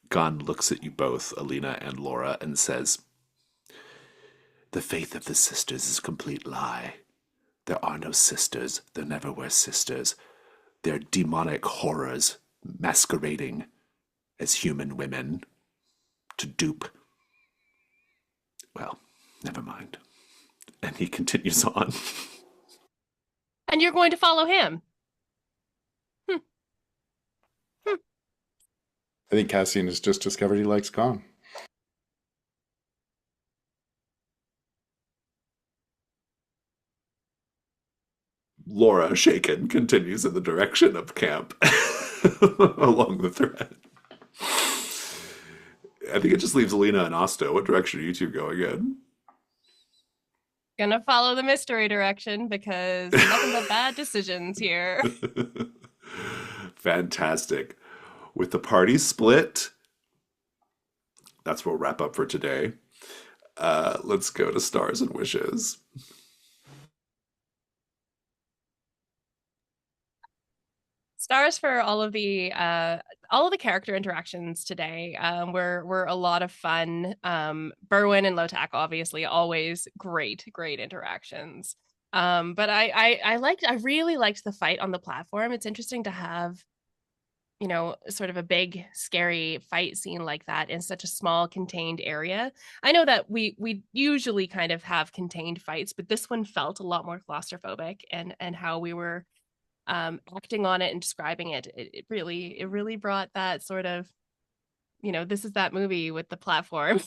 Gon looks at you both, Alina and Laura, and says, the faith of the sisters is a complete lie. There are no sisters. There never were sisters. They're demonic horrors masquerading as human women to dupe. Well, never mind. And he continues on. And you're going to follow him. I think Cassian has just discovered he likes Khan. Laura, shaken, continues in the direction of camp along the thread. I think it just leaves Alina and Asta. What direction are you two going in? Gonna follow the mystery direction because nothing but bad decisions here. Fantastic. With the party split, that's what we'll wrap up for today. Let's go to stars and wishes. Stars for all of the character interactions today were a lot of fun. Berwin and Lotak obviously always great interactions. But I really liked the fight on the platform. It's interesting to have, sort of a big scary fight scene like that in such a small contained area. I know that we usually kind of have contained fights, but this one felt a lot more claustrophobic, and how we were acting on it and describing it really brought that sort of, this is that movie with the platform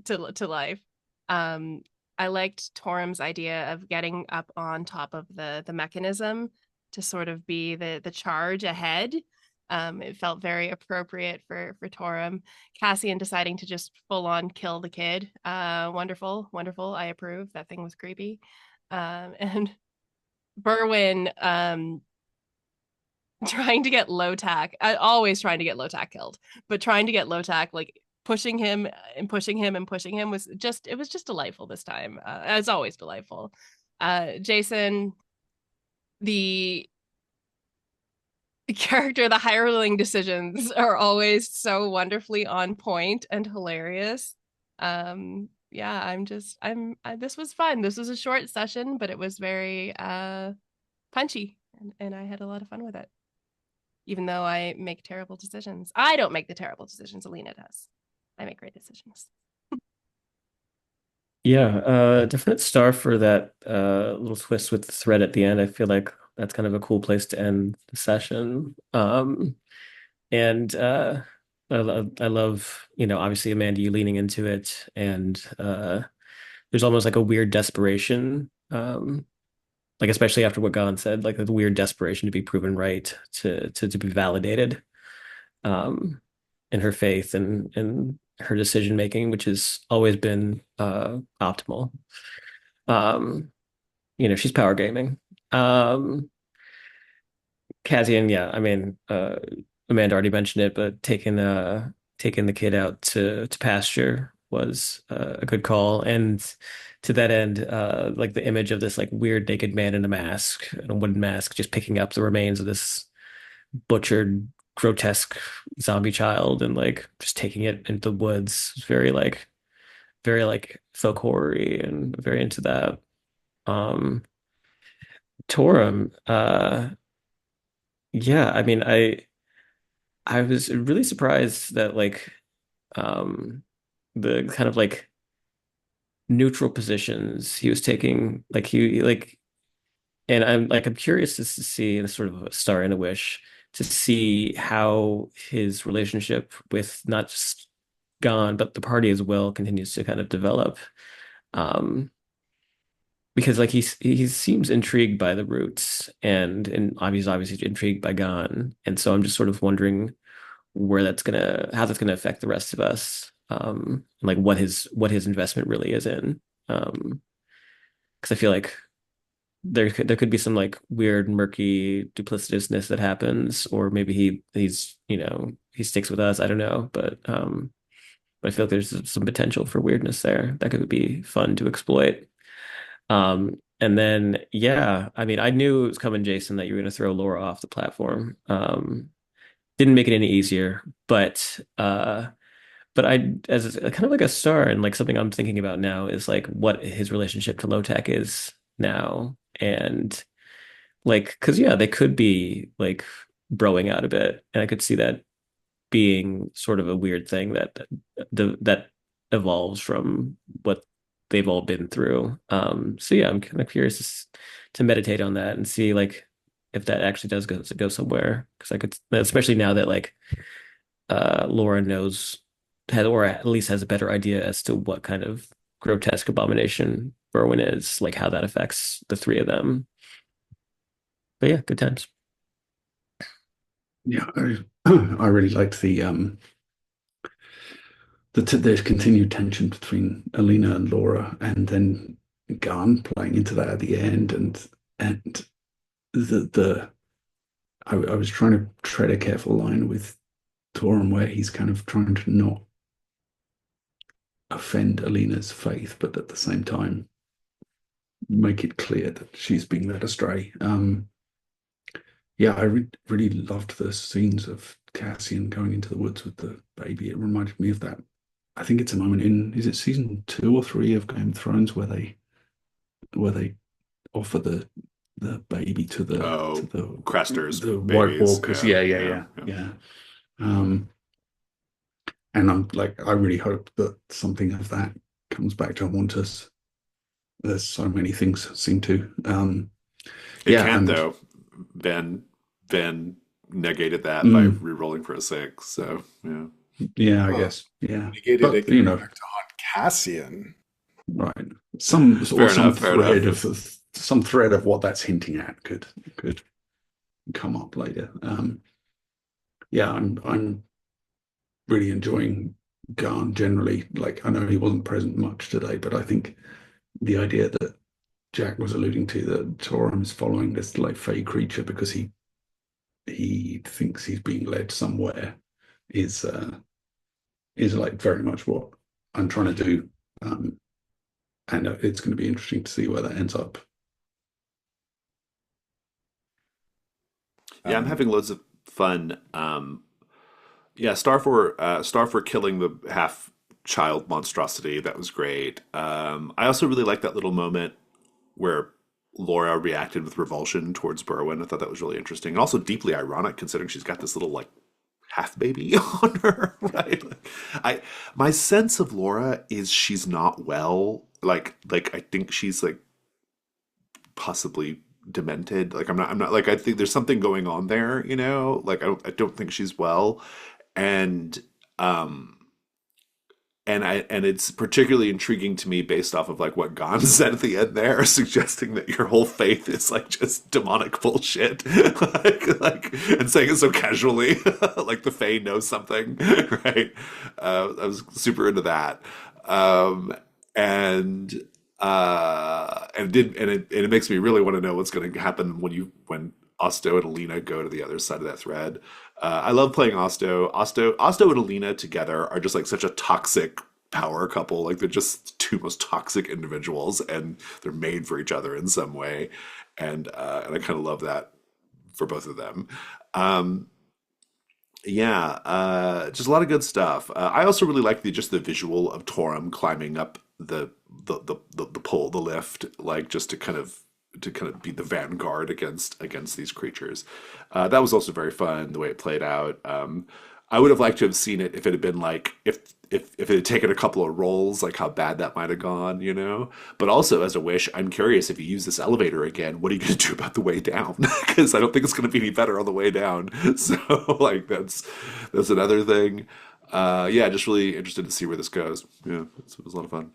to life. I liked Torum's idea of getting up on top of the mechanism to sort of be the charge ahead. It felt very appropriate for Torum. Cassian deciding to just full on kill the kid. Wonderful. I approve. That thing was creepy. And Berwin trying to get Lotak, always trying to get Lotak killed, but trying to get Lotak, like pushing him and pushing him and pushing him was just delightful this time. As always, delightful. Jason, the character, the hireling decisions are always so wonderfully on point and hilarious. Yeah, this was fun. This was a short session, but it was very punchy, and I had a lot of fun with it. Even though I make terrible decisions. I don't make the terrible decisions. Alina does. I make great decisions. Yeah, definite star for that little twist with the thread at the end. I feel like that's kind of a cool place to end the session. And I love, obviously Amanda, you leaning into it, and there's almost like a weird desperation, like especially after what Gon said, like the weird desperation to be proven right, to be validated, um, in her faith and her decision making, which has always been optimal. Um, she's power gaming. Um, Cassian, yeah, I mean, Amanda already mentioned it, but taking the kid out to pasture was a good call. And to that end, like the image of this like weird naked man in a mask, in a wooden mask, just picking up the remains of this butchered, grotesque zombie child and like just taking it into the woods. It's very like folk horror-y and very into that. Um, Torum, yeah, I mean, I was really surprised that like um the kind of like neutral positions he was taking, like he like, and I'm curious just to see, and sort of a star and a wish to see how his relationship with not just Gon but the party as well continues to kind of develop. Um, because like he seems intrigued by the roots and obviously intrigued by Gon, and so I'm just sort of wondering where that's gonna how that's gonna affect the rest of us, and like what his investment really is in, because I feel like there could be some like weird murky duplicitousness that happens, or maybe he's he sticks with us, I don't know, but I feel like there's some potential for weirdness there that could be fun to exploit. And then yeah, I mean, I knew it was coming, Jason, that you were going to throw Laura off the platform. Didn't make it any easier, but I, as a, kind of like a star, and like something I'm thinking about now is like what his relationship to Lotek is now, and like, because yeah, they could be like broing out a bit, and I could see that being sort of a weird thing that evolves from what they've all been through. So yeah, I'm kind of curious to meditate on that and see like if that actually does go somewhere, because I could, especially now that like Laura knows, has, or at least has a better idea as to what kind of grotesque abomination Berwin is, like how that affects the three of them. But yeah, good times. Yeah, I really liked the continued tension between Alina and Laura, and then Garn playing into that at the end, and the I was trying to tread a careful line with Torum where he's kind of trying to not offend Alina's faith, but at the same time make it clear that she's being led astray. Yeah, I really loved the scenes of Cassian going into the woods with the baby. It reminded me of that. I think it's a moment in, is it season 2 or 3 of Game of Thrones where they offer the baby to Oh, Craster's the White babies. Walkers. Yeah, Yeah, yeah, yeah, yeah, yeah. yeah. Um, and I'm like, I really hope that something of that comes back to haunt us. There's so many things seem to. It Yeah, can't and though. Ben Ben negated that by mm, re-rolling for a 6. So yeah. yeah, I Well, guess, yeah. negated But it coming back to haunt Cassian. right, some or Fair some enough. Fair enough. thread of what that's hinting at could come up later. Yeah, I'm really enjoying Garn generally. Like, I know he wasn't present much today, but I think the idea that Jack was alluding to, that Torum is following this like fey creature because he thinks he's being led somewhere is like very much what I'm trying to do. And it's going to be interesting to see where that ends up. Yeah, I'm Um, having loads of fun. Yeah, Star for killing the half child monstrosity. That was great. I also really like that little moment where Laura reacted with revulsion towards Berwin. I thought that was really interesting, and also deeply ironic considering she's got this little like half baby on her. Right? My sense of Laura is she's not well. Like I think she's like possibly demented. Like I'm not like I think there's something going on there. Like I don't think she's well, and um and it's particularly intriguing to me based off of like what Gon said at the end there, suggesting that your whole faith is like just demonic bullshit, and saying it so casually, like the Fae knows something, right? I was super into that, um, and it makes me really want to know what's going to happen when Osto and Alina go to the other side of that thread. I love playing Osto. Osto and Alina together are just like such a toxic power couple. Like they're just two most toxic individuals, and they're made for each other in some way. And I kind of love that for both of them. Um, yeah, just a lot of good stuff. I also really like the visual of Torum climbing up the pole, the lift, like just to kind of be the vanguard against these creatures. That was also very fun the way it played out. I would have liked to have seen it if it had been like if it had taken a couple of rolls, like how bad that might have gone, you know. But also as a wish, I'm curious if you use this elevator again, what are you going to do about the way down? Because I don't think it's going to be any better on the way down. So like that's another thing. Yeah, just really interested to see where this goes. Yeah, it was a lot of fun.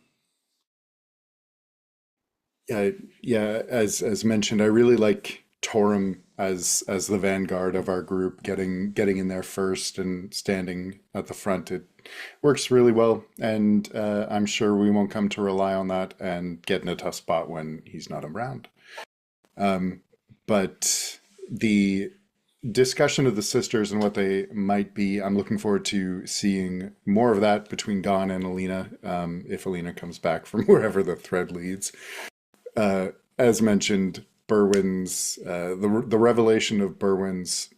Yeah, yeah. As mentioned, I really like Torum as the vanguard of our group, getting in there first and standing at the front. It works really well, and I'm sure we won't come to rely on that and get in a tough spot when he's not around. Um, but the discussion of the sisters and what they might be, I'm looking forward to seeing more of that between Gon and Alina, if Alina comes back from wherever the thread leads. As mentioned, Berwyn's the revelation of Berwyn's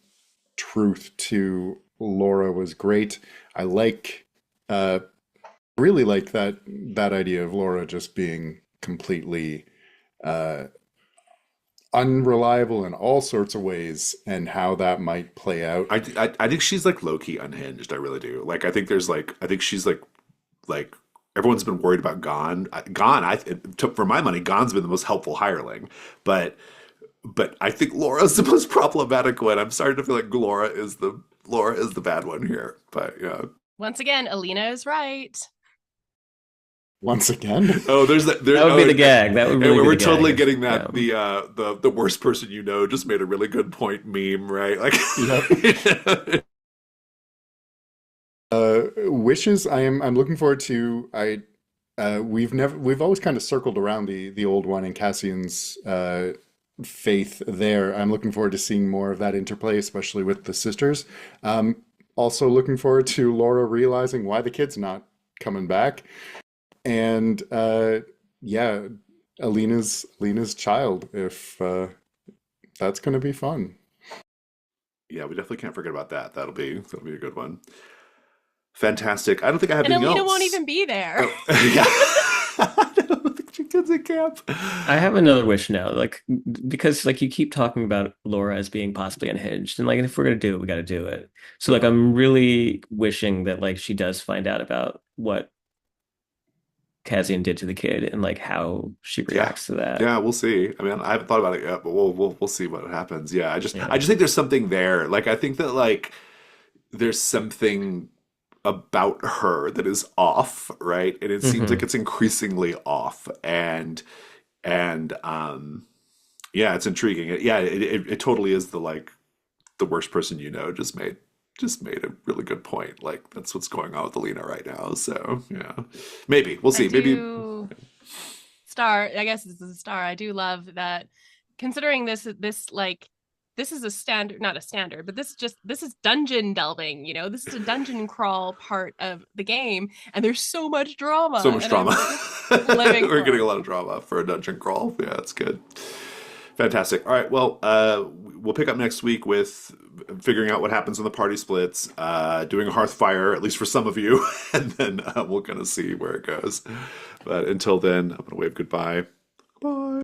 truth to Laura was great. I uh, really like that idea of Laura just being completely uh, unreliable in all sorts of ways, and how that might play out. I think she's like low key unhinged. I really do. Like I think she's like everyone's been worried about Gon. Gon, it took for my money. Gon's been the most helpful hireling, but I think Laura's the most problematic one. I'm starting to feel like Laura is the bad one here. But yeah. Once again, Alina is right. Once again, Oh, there's that. That would be the gag. That would And really be we're the totally gag. getting that Yeah. the worst person you know just made a really good point meme, right? Like, yep. Wishes. I'm looking forward to. We've always kind of circled around the old one and Cassian's faith there. I'm looking forward to seeing more of that interplay, especially with the sisters. Also looking forward to Laura realizing why the kid's not coming back, and yeah, Alina's child. If that's going to be fun. yeah, we definitely can't forget about that. That'll be a good one. Fantastic. I don't think I have And anything Alina else. won't even be there. Oh, yeah. I don't think she gets in camp. I have another wish now, like because like you keep talking about Laura as being possibly unhinged, and like if we're gonna do it, we got to do it. So like I'm really wishing that like she does find out about what Cassian did to the kid and like how she Yeah. reacts to that. Yeah, we'll see. I mean, I haven't thought about it yet, but we'll see what happens. Yeah, I Yeah. just think there's something there. Like I think that like there's something about her that is off, right? And it seems like Hmm. it's increasingly off. And yeah, it's intriguing. Yeah, it totally is the worst person you know just made a really good point. Like that's what's going on with Alina right now. So yeah, maybe we'll I see. Maybe do Star, I guess this is a star. I do love that considering this is a standard, not a standard, but this is dungeon delving, this is a dungeon crawl part of the game, and there's so much drama. so much And I'm drama. just living We're for getting a it. lot of drama for a dungeon crawl. Yeah, that's good. Fantastic. All right. Well, we'll pick up next week with figuring out what happens when the party splits, doing a hearth fire, at least for some of you, and then we'll kind of see where it goes. But until then, I'm going to wave goodbye.